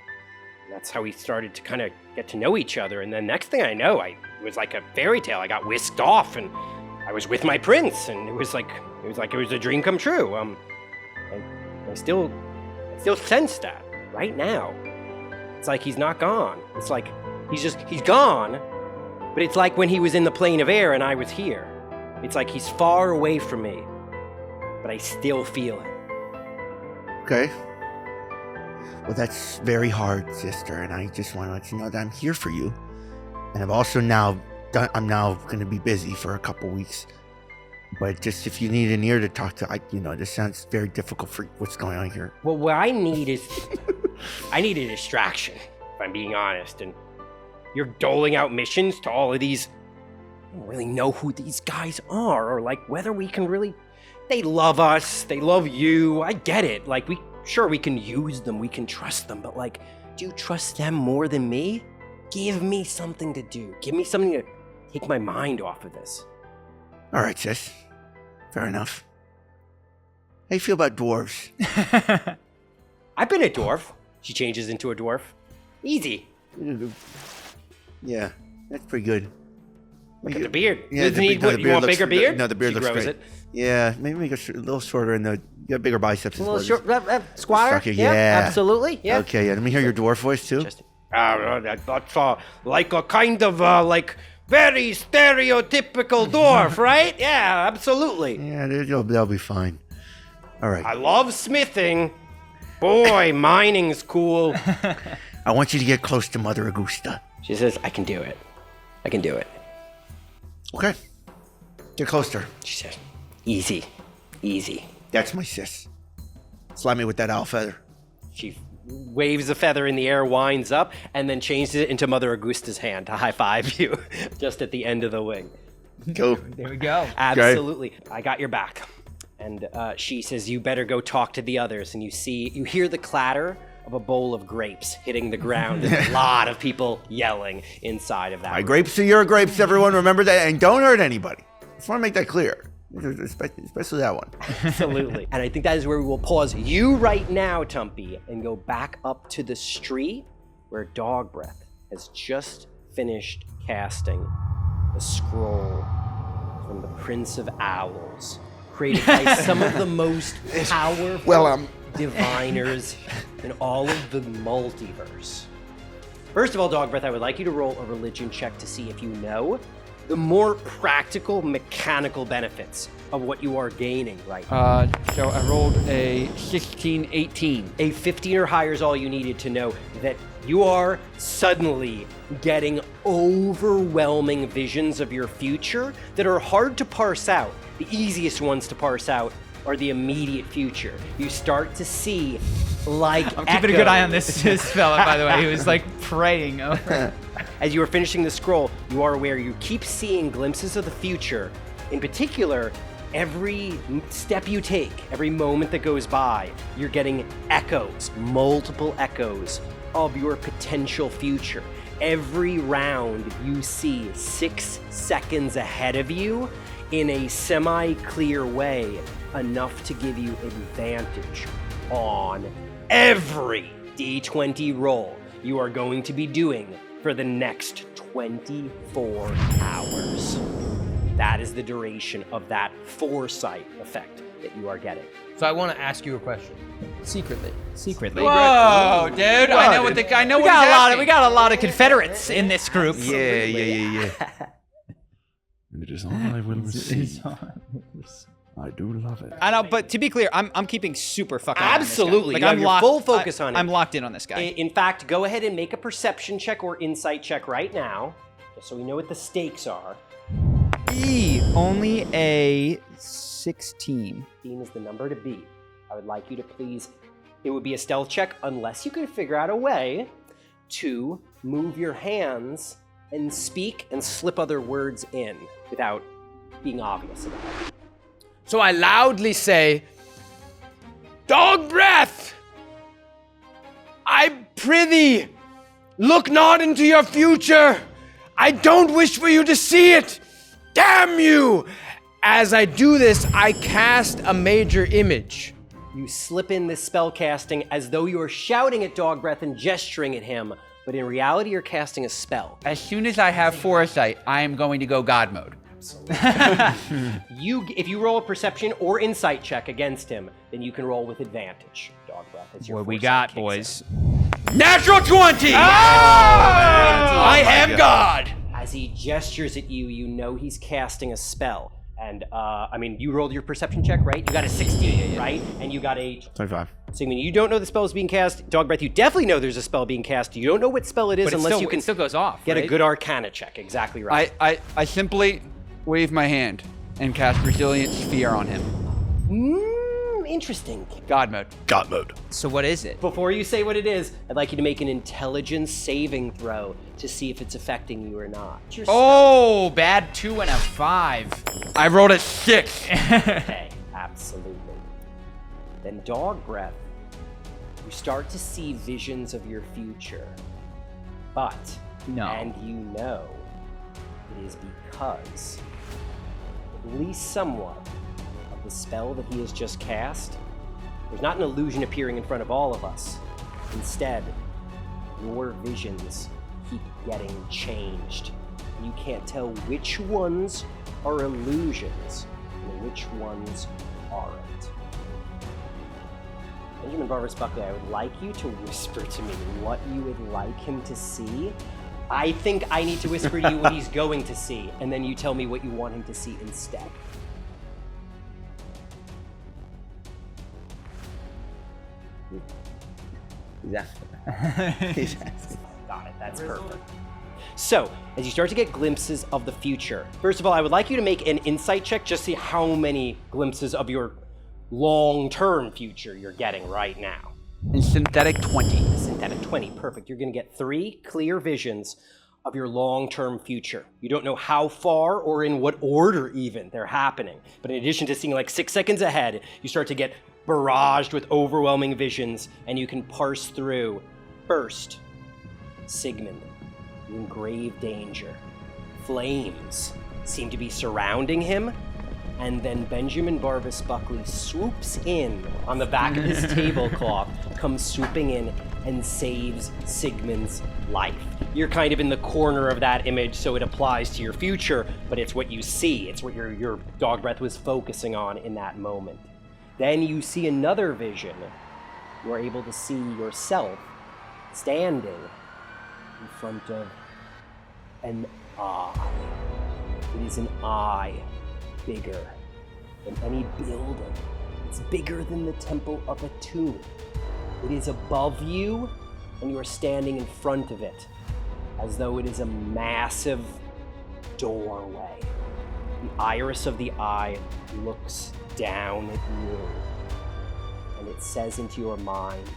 And that's how we started to kind of get to know each other. And then next thing I know, it was like a fairy tale. I got whisked off, and I was with my prince, and it was like a dream come true. I still sense that right now. It's like he's not gone. It's like he's gone, but it's like when he was in the plane of air and I was here. It's like he's far away from me, but I still feel him. Okay. Well, that's very hard, sister, and I just want to let you know that I'm here for you. And I'm also now going to be busy for a couple weeks. But just if you need an ear to talk to, this sounds very difficult for what's going on here. Well, what I need is, I need a distraction, if I'm being honest. And you're doling out missions to all of these, I don't really know who these guys are, or like whether we can really, they love us, they love you, I get it. Like we can use them, we can trust them, but like, do you trust them more than me? Give me something to do. Give me something to take my mind off of this. All right, sis. Fair enough. How you feel about dwarves? I've been a dwarf. She changes into a dwarf. Easy. Yeah, that's pretty good. Look at the beard. Yeah, Doesn't he, what, you want bigger beard? No, the beard She looks grows great. it. Yeah, maybe make it a little shorter and you got bigger biceps. A as little well. short, Squire? Stocky, yeah. Absolutely. Yeah. Okay, yeah. Let me hear your dwarf voice too. That's like a kind of like very stereotypical dwarf, right? Yeah, absolutely. Yeah, they'll be fine. All right. I love smithing. Boy, mining's cool. I want you to get close to Mother Augusta. She says, I can do it. I can do it. Okay. Get close to her. She says, easy. Easy. That's my sis. Slap me with that owl feather. She waves a feather in the air, winds up, and then changes it into Mother Augusta's hand to high five you just at the end of the wing. Go. There we go. Absolutely. I got your back. And she says, you better go talk to the others. And you hear the clatter of a bowl of grapes hitting the ground and a lot of people yelling inside of that My room. grapes are your grapes, everyone. Remember that. And don't hurt anybody. Just want to make that clear. Especially that one. Absolutely. And I think that is where we will pause you right now, Tumpy, and go back up to the street where Dogbreath has just finished casting the scroll from the Prince of Owls, created by some of the most powerful diviners in all of the multiverse. First of all, Dogbreath, I would like you to roll a religion check to see if you know the more practical, mechanical benefits of what you are gaining right now. So I rolled a 16, 18. A 15 or higher is all you needed to know that you are suddenly getting overwhelming visions of your future that are hard to parse out. The easiest ones to parse out are the immediate future. You start to see like I'm keeping a good eye on this fella, by the way. He was like praying over. As you are finishing the scroll, you are aware you keep seeing glimpses of the future. In particular, every step you take, every moment that goes by, you're getting echoes, multiple echoes of your potential future. Every round you see 6 seconds ahead of you in a semi-clear way, enough to give you advantage on every D20 roll you are going to be doing for the next 24 hours. That is the duration of that foresight effect that you are getting. So I want to ask you a question. Secretly. Whoa, dude! I know what the guy. I know what he's asking. We got a lot of Confederates in this group. Yeah. And it is all I will receive. I do love it. I know, but to be clear, I'm keeping super fucking eye on this guy. Absolutely. Like You have I'm your locked. full focus on it. I'm locked in on this guy. In fact, go ahead and make a perception check or insight check right now, just so we know what the stakes are. Only a 16. 15 is the number to beat. I would like you to please, it would be a stealth check unless you can figure out a way to move your hands and speak and slip other words in without being obvious about it. So I loudly say, Dogbreath! I prithee, look not into your future. I don't wish for you to see it. Damn you! As I do this, I cast a major image. You slip in this spell casting as though you are shouting at Dogbreath and gesturing at him, but in reality you're casting a spell. As soon as I have foresight, I am going to go God mode. If you roll a perception or insight check against him, then you can roll with advantage, Dogbreath. As your What we foresight got, kicks boys? in. Natural 20! I am God! As he gestures at you, you know he's casting a spell. And, you rolled your perception check, right? You got a 16, right? And you got a 25. Sigmund, you don't know the spell is being cast. Dogbreath, you definitely know there's a spell being cast. You don't know what spell it is But unless you can it still goes off. get a right? good Arcana check. Exactly right. I simply wave my hand and cast Resilient Sphere on him. Interesting. God mode. God mode. So what is it? Before you say what it is, I'd like you to make an intelligence saving throw to see if it's affecting you or not. Oh, bad 2 and a 5. I rolled a 6. Okay, absolutely. Then Dogbreath, you start to see visions of your future. But, No. and you know, it is because at least somewhat of the spell that he has just cast, there's not an illusion appearing in front of all of us. Instead, your visions keep getting changed. You can't tell which ones are illusions and which ones aren't. Benjamin Barvis Buckley, I would like you to whisper to me what you would like him to see. I think I need to whisper to you what he's going to see, and then you tell me what you want him to see instead. Got it, that's perfect. So, as you start to get glimpses of the future, first of all, I would like you to make an insight check, just see how many glimpses of your long-term future you're getting right now. And synthetic 20. Synthetic 20, perfect. You're gonna get 3 clear visions of your long-term future. You don't know how far or in what order even they're happening. But in addition to seeing like 6 seconds ahead, you start to get barraged with overwhelming visions, and you can parse through. First, Sigmund, in grave danger. Flames seem to be surrounding him, and then Benjamin Barvis Buckley swoops in on the back of his tablecloth, comes swooping in and saves Sigmund's life. You're kind of in the corner of that image, so it applies to your future, but it's what you see. It's what your dog breath was focusing on in that moment. Then you see another vision. You are able to see yourself standing in front of an eye. It is an eye bigger than any building. It's bigger than the temple of a tomb. It is above you, and you are standing in front of it, as though it is a massive doorway. The iris of the eye looks down at you, and it says into your mind,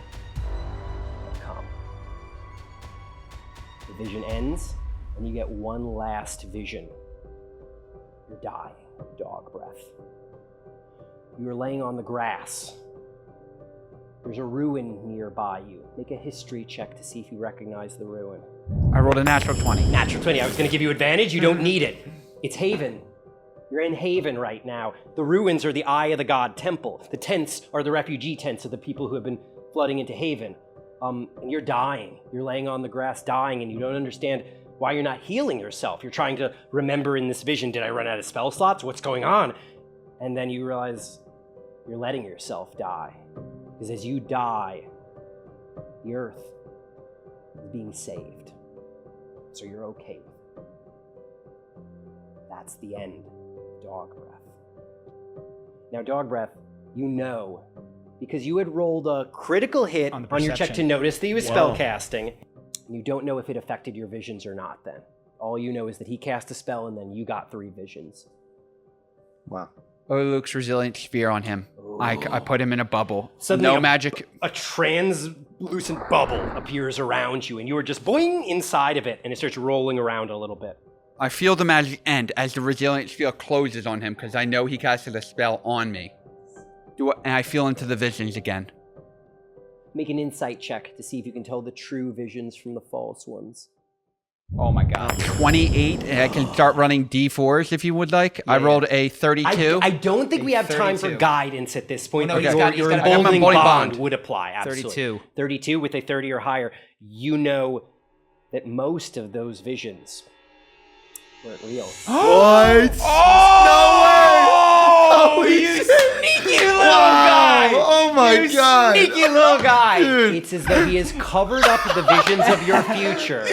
"Come." The vision ends, and you get one last vision. You're dying, dog breath. You are laying on the grass. There's a ruin nearby you. Make a history check to see if you recognize the ruin. I rolled a natural 20. Natural 20. I was going to give you advantage. You don't need it. It's Haven. You're in Haven right now. The ruins are the Eye of the God Temple. The tents are the refugee tents of the people who have been flooding into Haven. And you're dying. You're laying on the grass dying, and you don't understand why you're not healing yourself. You're trying to remember in this vision, did I run out of spell slots? What's going on? And then you realize you're letting yourself die. Because as you die, the earth is being saved. So you're okay with it. That's the end of Dog Breath. Now, Dog Breath, you know, because you had rolled a critical hit on your check to notice that he was spellcasting. You don't know if it affected your visions or not then. All you know is that he cast a spell and then you got 3 visions. Wow. Luke's resilient sphere on him. I put him in a bubble. Suddenly no magic. A translucent bubble appears around you, and you are just boing inside of it, and it starts rolling around a little bit. I feel the magic end as the resilient sphere closes on him because I know he casted a spell on me. And I feel into the visions again. Make an insight check to see if you can tell the true visions from the false ones. Oh my god. 28, and I can start running D4s if you would like. I rolled a 32. I don't think we have time for guidance at this point. Well, no, but he's your got emboldening emboldening bond bond would apply, absolutely. 32. 32 with a 30 or higher. You know that most of those visions weren't real. What? Oh, you sneaky little guy! Oh my god! Sneaky little guy! Dude. It's as though he has covered up the visions of your future. What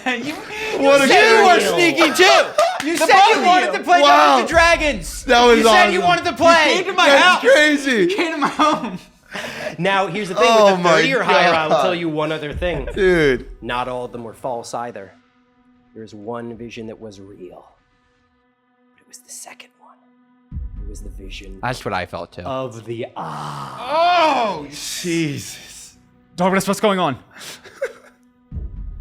a You were crazy- sneaky too! You said you wanted to play Wow. Dungeons and Dragons! That was You said you awesome. wanted to play! came to my That's house. crazy, Came to my home! Now, here's the thing Oh with the my 30 or higher, I will God. tell you one other thing. dude. Not all of them were false either. There's one vision that was real. But it was the second one. It was the vision That's what I felt too. of the eye. Oh! Jesus. Douglas, what's going on?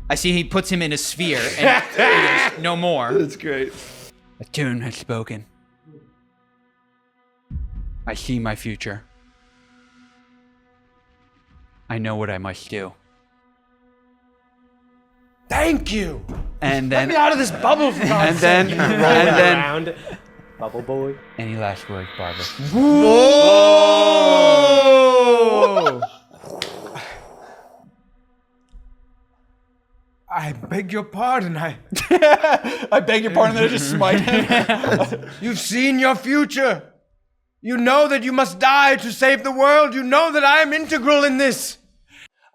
I see he puts him in a sphere and he goes, no more. That's great. A tune has spoken. I see my future. I know what I must do. Thank you. And Let then, me out of this bubble for God's and sake. then, Rolling and then, around. Bubble boy. any last words, Barbara? Whoa! I beg your pardon. I beg your pardon that I just smite him. You've seen your future. You know that you must die to save the world. You know that I am integral in this.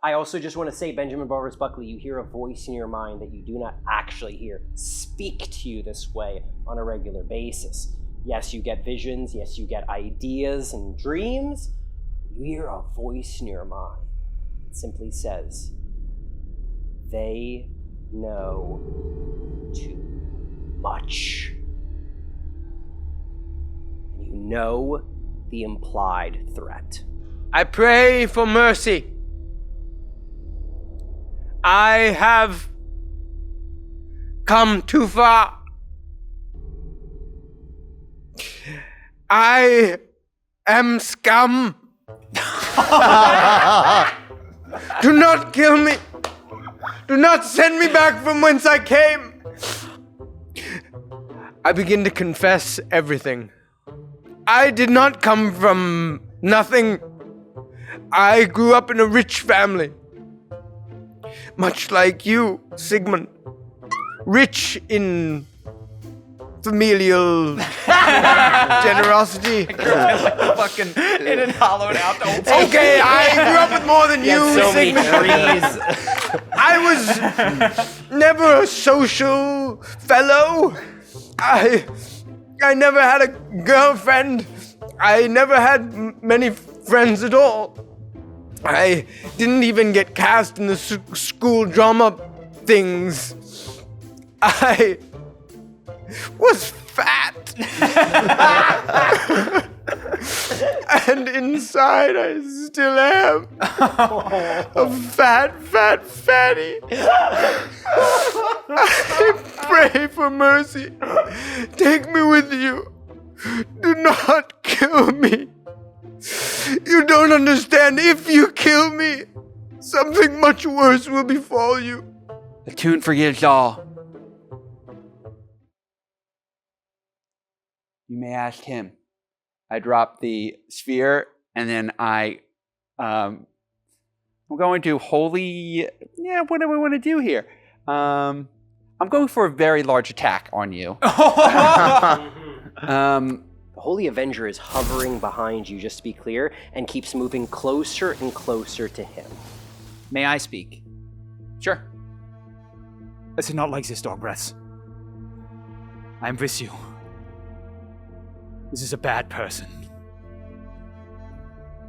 I also just want to say, Benjamin Barvis Buckley, you hear a voice in your mind that you do not actually hear speak to you this way on a regular basis. Yes, you get visions. Yes, you get ideas and dreams. You hear a voice in your mind. It simply says, they know too much. And you know the implied threat. I pray for mercy. I have come too far. I am scum. Do not kill me. Do not send me back from whence I came. I begin to confess everything. I did not come from nothing. I grew up in a rich family. Much like you, Sigmund. Rich in familial generosity. Fucking in and hollowed out the whole time. Okay, I grew up with more than you, So many Sigmund. trees. I was never a social fellow. I never had a girlfriend. I never had many friends at all. I didn't even get cast in the school drama things. I was fat. And inside I still am. A fat fatty. I pray for mercy. Take me with you. Do not kill me. You don't understand. If you kill me, something much worse will befall you. The tune forgives all. You may ask him. I drop the sphere, and then I'm going to holy. Yeah, what do I want to do here? I'm going for a very large attack on you. The Holy Avenger is hovering behind you, just to be clear, and keeps moving closer and closer to him. May I speak? Sure. Is it not like this, Dogbreath? I am with you. This is a bad person.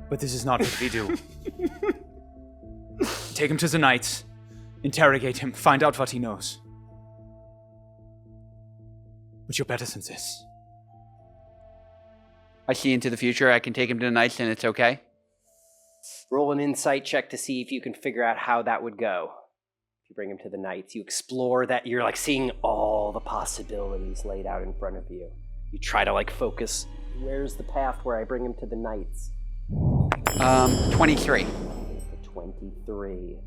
But this is not what we do. Take him to the Knights, interrogate him, find out what he knows. But you're better than this. I see into the future. I can take him to the Knights, and it's okay. Roll an insight check to see if you can figure out how that would go. If you bring him to the Knights, you explore that. You're like seeing all the possibilities laid out in front of you. You try to like focus. Where's the path where I bring him to the Knights? 23. 23.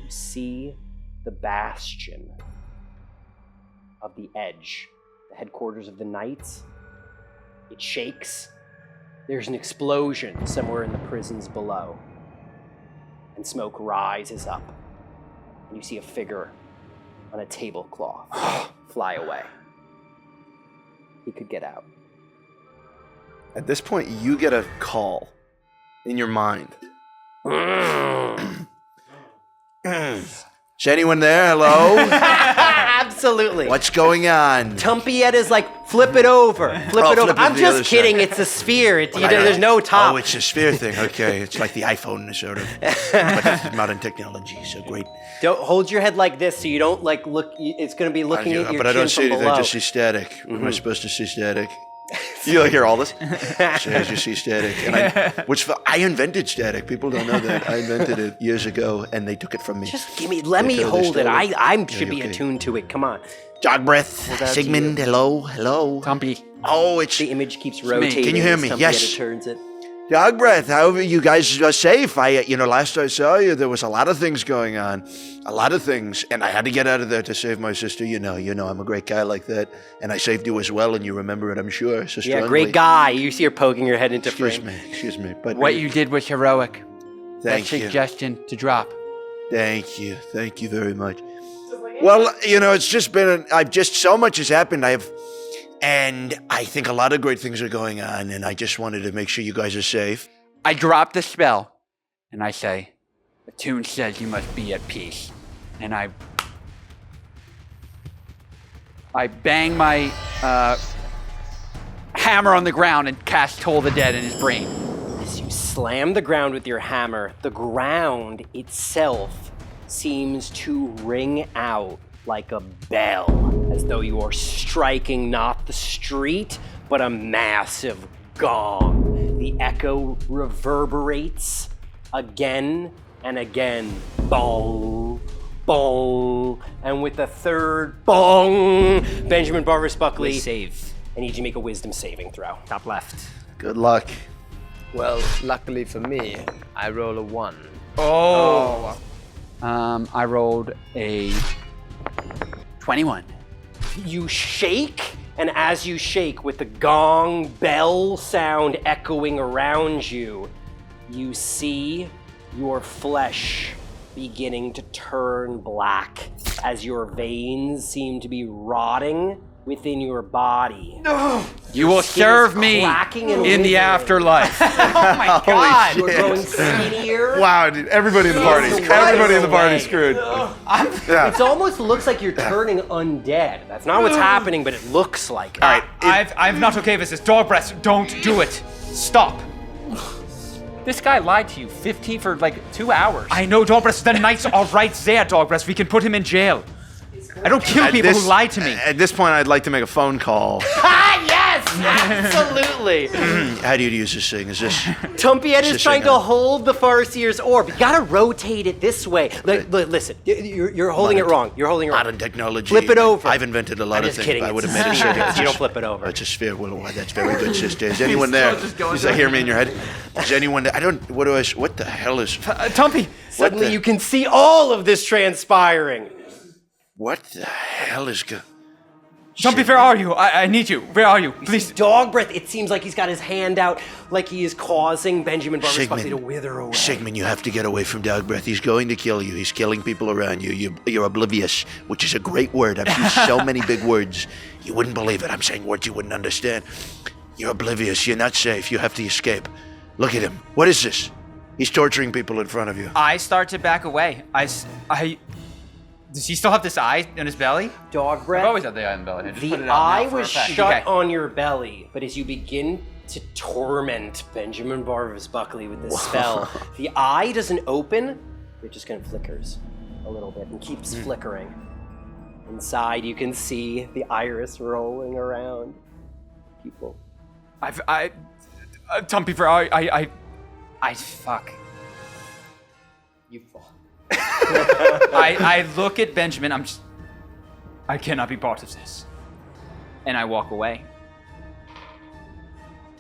You see the bastion of the Edge, the headquarters of the Knights. It shakes. There's an explosion somewhere in the prisons below. And smoke rises up. And you see a figure on a tablecloth fly away. He could get out. At this point, you get a call in your mind. Is anyone there? Hello? Absolutely. What's going on? Tumpietta's like, flip it over. Flip it over. flip it I'm to the other just kidding. side. It's a sphere. I know. There's no top. Oh, it's a sphere thing. Okay. It's like the iPhone, sort of. But it's modern technology, so great. Don't hold your head like this so you don't like look. It's going to be looking at your But I chin don't see from anything. below. I just see static. Am I supposed to see static? You like hear all this? So I just see static. And I invented static. People don't know that. I invented it years ago, and they took it from me. Just let me They hold it. totally I should be okay. attuned to it. Come on. Dogbreath, out to Sigmund, you. hello. Tumpy. Oh, it's The image keeps rotating. Can you hear as me? Tumpy Yes. turns it. Dogbreath. How are you guys safe? Last I saw you, there was a lot of things going on. A lot of things. And I had to get out of there to save my sister. You know, I'm a great guy like that. And I saved you as well, and you remember it, I'm sure. So Yeah, strongly. great guy. You see her poking her head into frame. Excuse me. But What you did was heroic. thank that you. suggestion to drop. Thank you very much. Well, it's just been, so much has happened. And I think a lot of great things are going on, and I just wanted to make sure you guys are safe. I drop the spell, and I say, the tune says you must be at peace. And I bang my hammer on the ground and cast Toll the Dead in his brain. As you slam the ground with your hammer, the ground itself seems to ring out like a bell, as though you are striking not the street, but a massive gong. The echo reverberates again and again. Bong, bong, and with the third bong, Benjamin Barvis Buckley, Save. I need you to make a wisdom saving throw. Top left. Good luck. Well, luckily for me, I roll a 1. I rolled a 21. You shake, and as you shake, with the gong bell sound echoing around you, you see your flesh beginning to turn black as your veins seem to be rotting within your body. You will skin serve is me cracking and in the withering. afterlife. Oh my god! You're growing skinnier. Wow, dude. Everybody in the party's screwed. It almost looks like you're turning undead. That's not what's happening, but it looks like it. All right. I'm not okay with this. Dogbreath, don't do it. Stop. This guy lied to you 15 for like 2 hours. I know, Dogbreath. The knights are right there, Dogbreath. We can put him in jail. I don't kill people who lie to me. At this point, I'd like to make a phone call. Yes, absolutely. How do you use this thing? Is this? Tumpy is Just trying hang to on. hold the Farseer's orb. You gotta rotate it this way. Listen, you're holding it wrong. You're holding it wrong. Modern technology. Flip it over. I've invented a lot I'm of just things. kidding. But I would It's have a made sphere. sure You don't flip it over. It's a sphere. Well, that's very good, sister. Is anyone there? Does that hear me in your head? Is anyone there? I don't. What the hell is? Tumpy. Suddenly the- you can see all of this transpiring. What the hell is going? Tumpy, where are you? I need you. Where are you? Please. Dog breath. It seems like he's got his hand out, like he is causing Benjamin Barvis Buckley to wither away. Sigmund, you have to get away from Dogbreath. He's going to kill you. He's killing people around you. You're oblivious, which is a great word. I've used so many big words. You wouldn't believe it. I'm saying words you wouldn't understand. You're oblivious. You're not safe. You have to escape. Look at him. What is this? He's torturing people in front of you. I start to back away. Does he still have this eye in his belly? Dog breath. I've always had the eye in the belly. I just put The it out eye now for was a fact. shut Okay. on your belly, but as you begin to torment Benjamin Barvis Buckley with this spell, the eye doesn't open, it just kind of flickers a little bit and keeps flickering. Inside, you can see the iris rolling around people. Tumpy, fuck. You fall. I look at Benjamin. I cannot be part of this. And I walk away.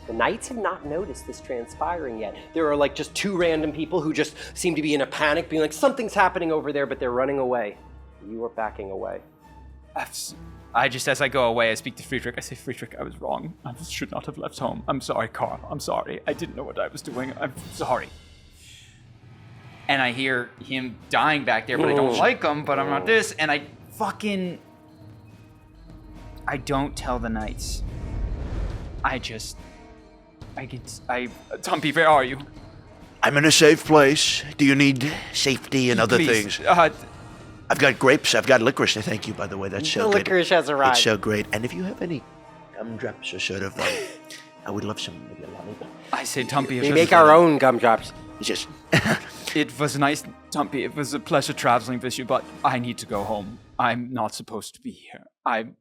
The knights have not noticed this transpiring yet. There are like just two random people who just seem to be in a panic, being like, something's happening over there, but they're running away. You are backing away. As I go away, I speak to Friedrich. I say, Friedrich, I was wrong. I should not have left home. I'm sorry, Carl. I'm sorry. I didn't know what I was doing. I'm sorry. And I hear him dying back there, but I don't like him, but I'm not this. And I don't tell the knights. Tumpy, where are you? I'm in a safe place. Do you need safety and other Please, things? I've got grapes. I've got licorice. Thank you, by the way. That's so The good. licorice has arrived. It's so great. And if you have any gumdrops or sort of, I would love some. Maybe a lollipop. I say, Tumpy. We make our own gumdrops. It's just. It was nice, Tumpy. It was a pleasure traveling with you, but I need to go home. I'm not supposed to be here. I'm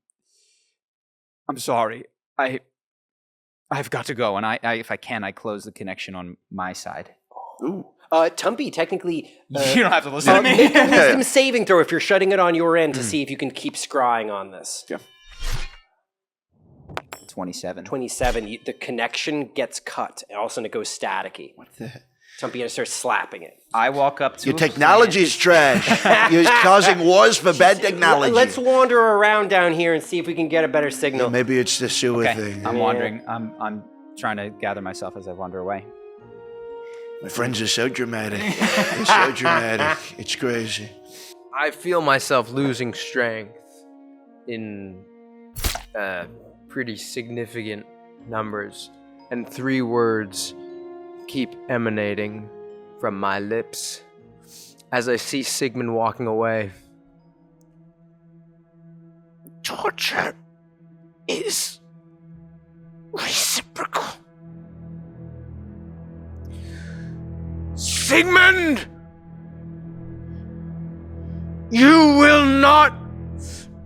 sorry. I've got to go, and I if I can, I close the connection on my side. Ooh. Tumpy, technically, You don't have to listen to me. make a wisdom saving throw if you're shutting it on your end to see if you can keep scrying on this. Yeah. 27. 27, the connection gets cut, and all of a sudden it goes staticky. What the? Tumpy starts slapping it. I walk up to Your a technology is trash. You're causing wars for bad technology. Let's wander around down here and see if we can get a better signal. Maybe it's the sewer Okay, thing. I'm wandering. I'm trying to gather myself as I wander away. My friends are so dramatic. They're so dramatic. It's crazy. I feel myself losing strength in pretty significant numbers, and 3 words keep emanating from my lips as I see Sigmund walking away. Torture is reciprocal. Sigmund! You will not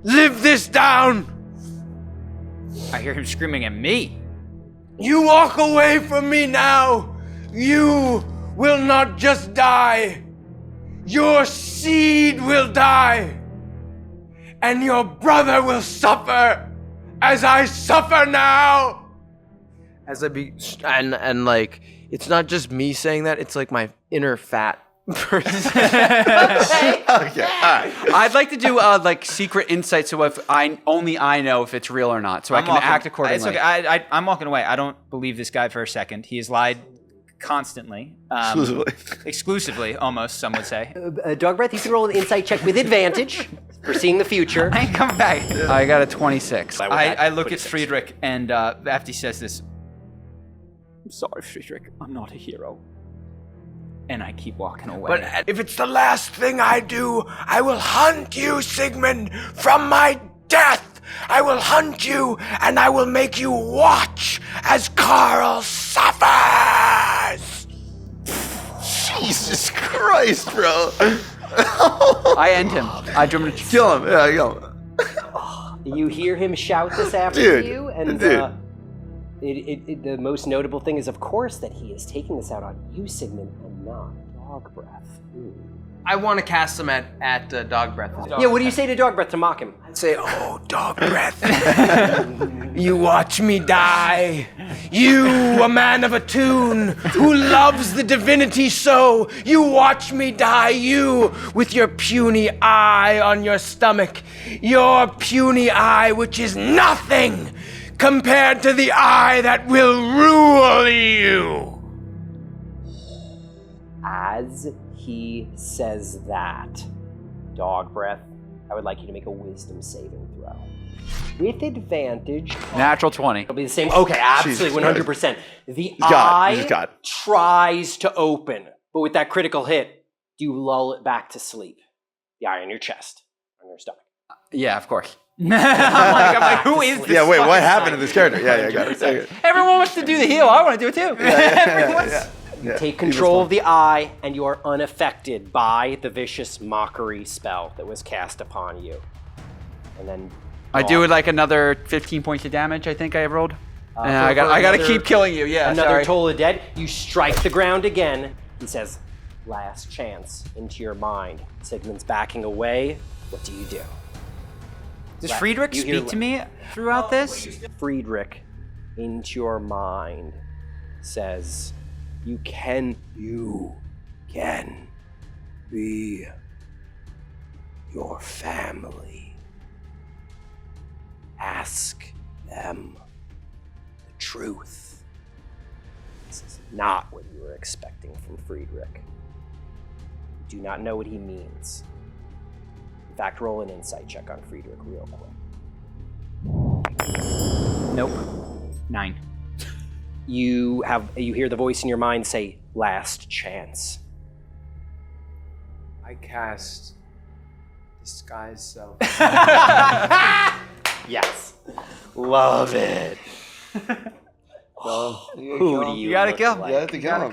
live this down! I hear him screaming at me. You walk away from me now! You will not just die! Your seed will die, and your brother will suffer as I suffer now. As I be, and like, it's not just me saying that, it's like my inner fat person. Okay, all right. I'd like to do like secret insight, so if only I know if it's real or not, so I can act accordingly. It's okay. I'm walking away. I don't believe this guy for a second. He has lied constantly. Exclusively, almost, some would say. Dogbreath, you can roll an insight check with advantage for seeing the future. I ain't coming back. I got a 26. I look at Friedrich, and after he says this, I'm sorry, Friedrich, I'm not a hero. And I keep walking away. But if it's the last thing I do, I will hunt you, Sigmund, from my death. I will hunt you, and I will make you watch as Carl suffers. Jesus Christ, bro. I end him. I drum him. Kill him. Yeah, kill him. You hear him shout this after Dude, you, and dude. The most notable thing is, of course, that he is taking this out on you, Sigmund, and not Dogbreath. I want to cast him at Dogbreath. Yeah, what do you say to Dogbreath to mock him? I'd say, oh, Dogbreath, you watch me die. You, a man of attune, who loves the divinity so, you watch me die, you, with your puny eye on your stomach. Your puny eye, which is nothing compared to the eye that will rule you. As he says that, Dogbreath, I would like you to make a wisdom saving throw. With advantage. Natural 20. It'll be the same. Okay, absolutely, Jesus 100%. The got it, eye you just got it. tries to open, but with that critical hit, you lull it back to sleep. The eye on your chest, on your stomach. Yeah, of course. I'm like, who is this? Yeah, wait, what fucking happened to psycho? this character? Yeah, got it. Okay. Everyone wants to do the heal. I want to do it too. You take control of the eye, and you are unaffected by the vicious mockery spell that was cast upon you. And then I do like another 15 points of damage, I think I rolled. And I got to another- keep killing you. Yeah, another sorry. toll of dead. You strike the ground again. He says, last chance into your mind. Sigmund's backing away. What do you do? Does Friedrich You hear speak to me throughout this? Friedrich, into your mind, says, you can be your family. Ask them the truth. This is not what you were expecting from Friedrich. You do not know what he means. In fact, roll an insight check on Friedrich real quick. Nope. 9. You hear the voice in your mind say, last chance. I cast Disguise Self. Yes. Love it. Who do you gotta look kill. like? Yeah, I have to kill him.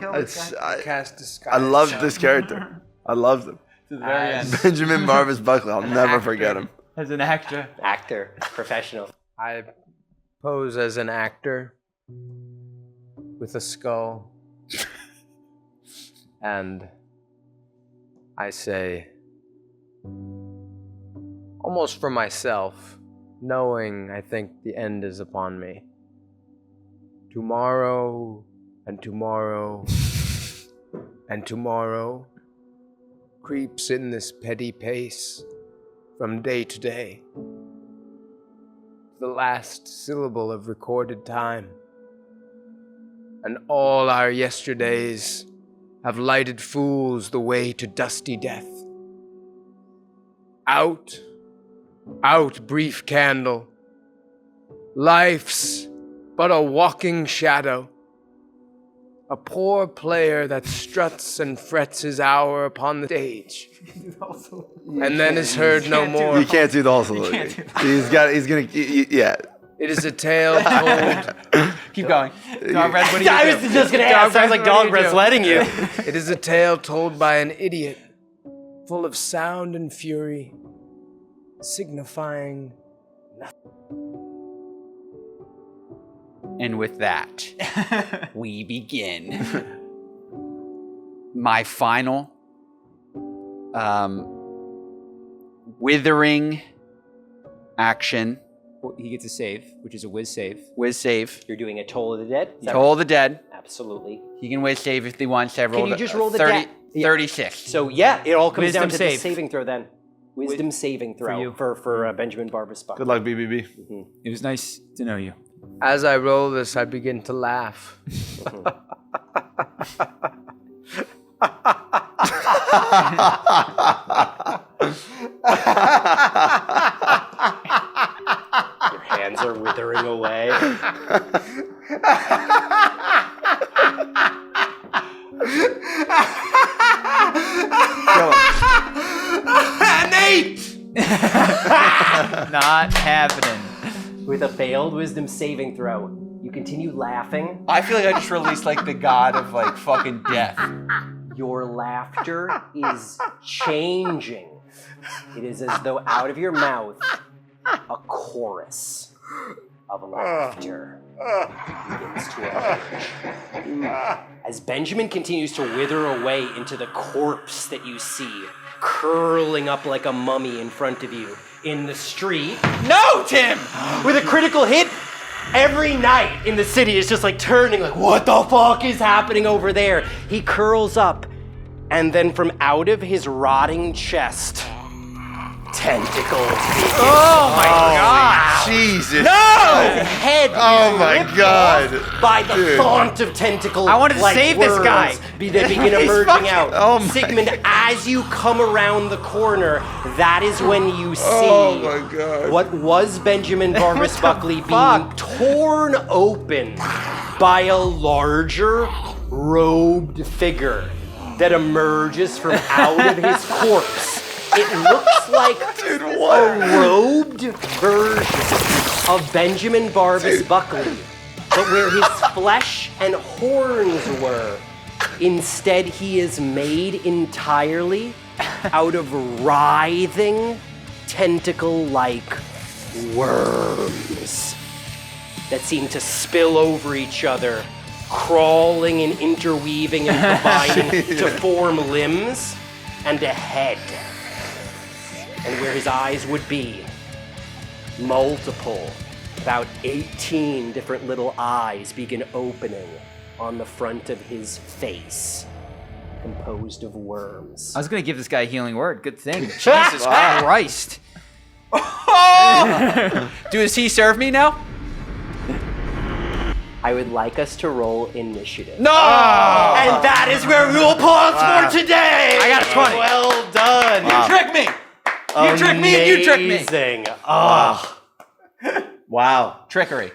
Cast Disguise I love Self. this character. I loved him. To the very end. Benjamin Marvis Buckley. I'll never forget him. As an actor. Actor, professional. I pose as an actor with a skull. And I say, almost for myself, knowing I think the end is upon me. Tomorrow and tomorrow and tomorrow creeps in this petty pace from day to day. The last syllable of recorded time. And all our yesterdays have lighted fools the way to dusty death. Out, brief candle. Life's but a walking shadow. A poor player that struts and frets his hour upon the stage. And then is heard no more. You can't do the whole soliloquy. Yeah. It is a tale told. Keep going. Dogbreath, what do you I do? was just gonna ask. Sounds like Dogbreath's letting you. It is a tale told by an idiot, full of sound and fury, signifying And with that, we begin my final withering action. He gets a save, which is a whiz save. Whiz save. You're doing a Toll of the Dead? Is that Toll of the Dead. right? Absolutely. He can whiz save if they want several. Can you just roll the 30, dead? 36. So yeah, it all comes Wisdom down to save. the saving throw then. Wisdom saving throw you. for Benjamin Barbas Buck. Good luck, BBB. It was nice to know you. As I roll this, I begin to laugh. Your hands are withering away. An 8! Not happening. With a failed wisdom saving throw, you continue laughing. I feel like I just released like the god of like fucking death. Your laughter is changing. It is as though out of your mouth, a chorus of laughter begins to emerge. As Benjamin continues to wither away into the corpse that you see, curling up like a mummy in front of you in the street. No, Tim! With a critical hit, every night in the city is just like turning, like, what the fuck is happening over there? He curls up, and then from out of his rotting chest, tentacles begin. Oh my god! Jesus. No! His head Oh is my ripped God. off by the font of tentacles. I wanted to like save this worms guy. That begin emerging out. Oh my Sigmund, as you come around the corner, that is when you see Oh my God. what was Benjamin Barbas Buckley being torn open by a larger robed figure that emerges from out of his corpse. It looks like a robed version of Benjamin Barbas Buckley, but where his flesh and horns were, instead he is made entirely out of writhing, tentacle-like worms that seem to spill over each other, crawling and interweaving and combining to form limbs and a head. And where his eyes would be, multiple, about 18 different little eyes begin opening on the front of his face, composed of worms. I was gonna give this guy a healing word. Good thing. Jesus Christ. Does he serve me now? I would like us to roll initiative. No! And that is where we will pause for today! I got a 20. Well done! You tricked me! You tricked me and you tricked me! Amazing. Oh. Wow. Trickery.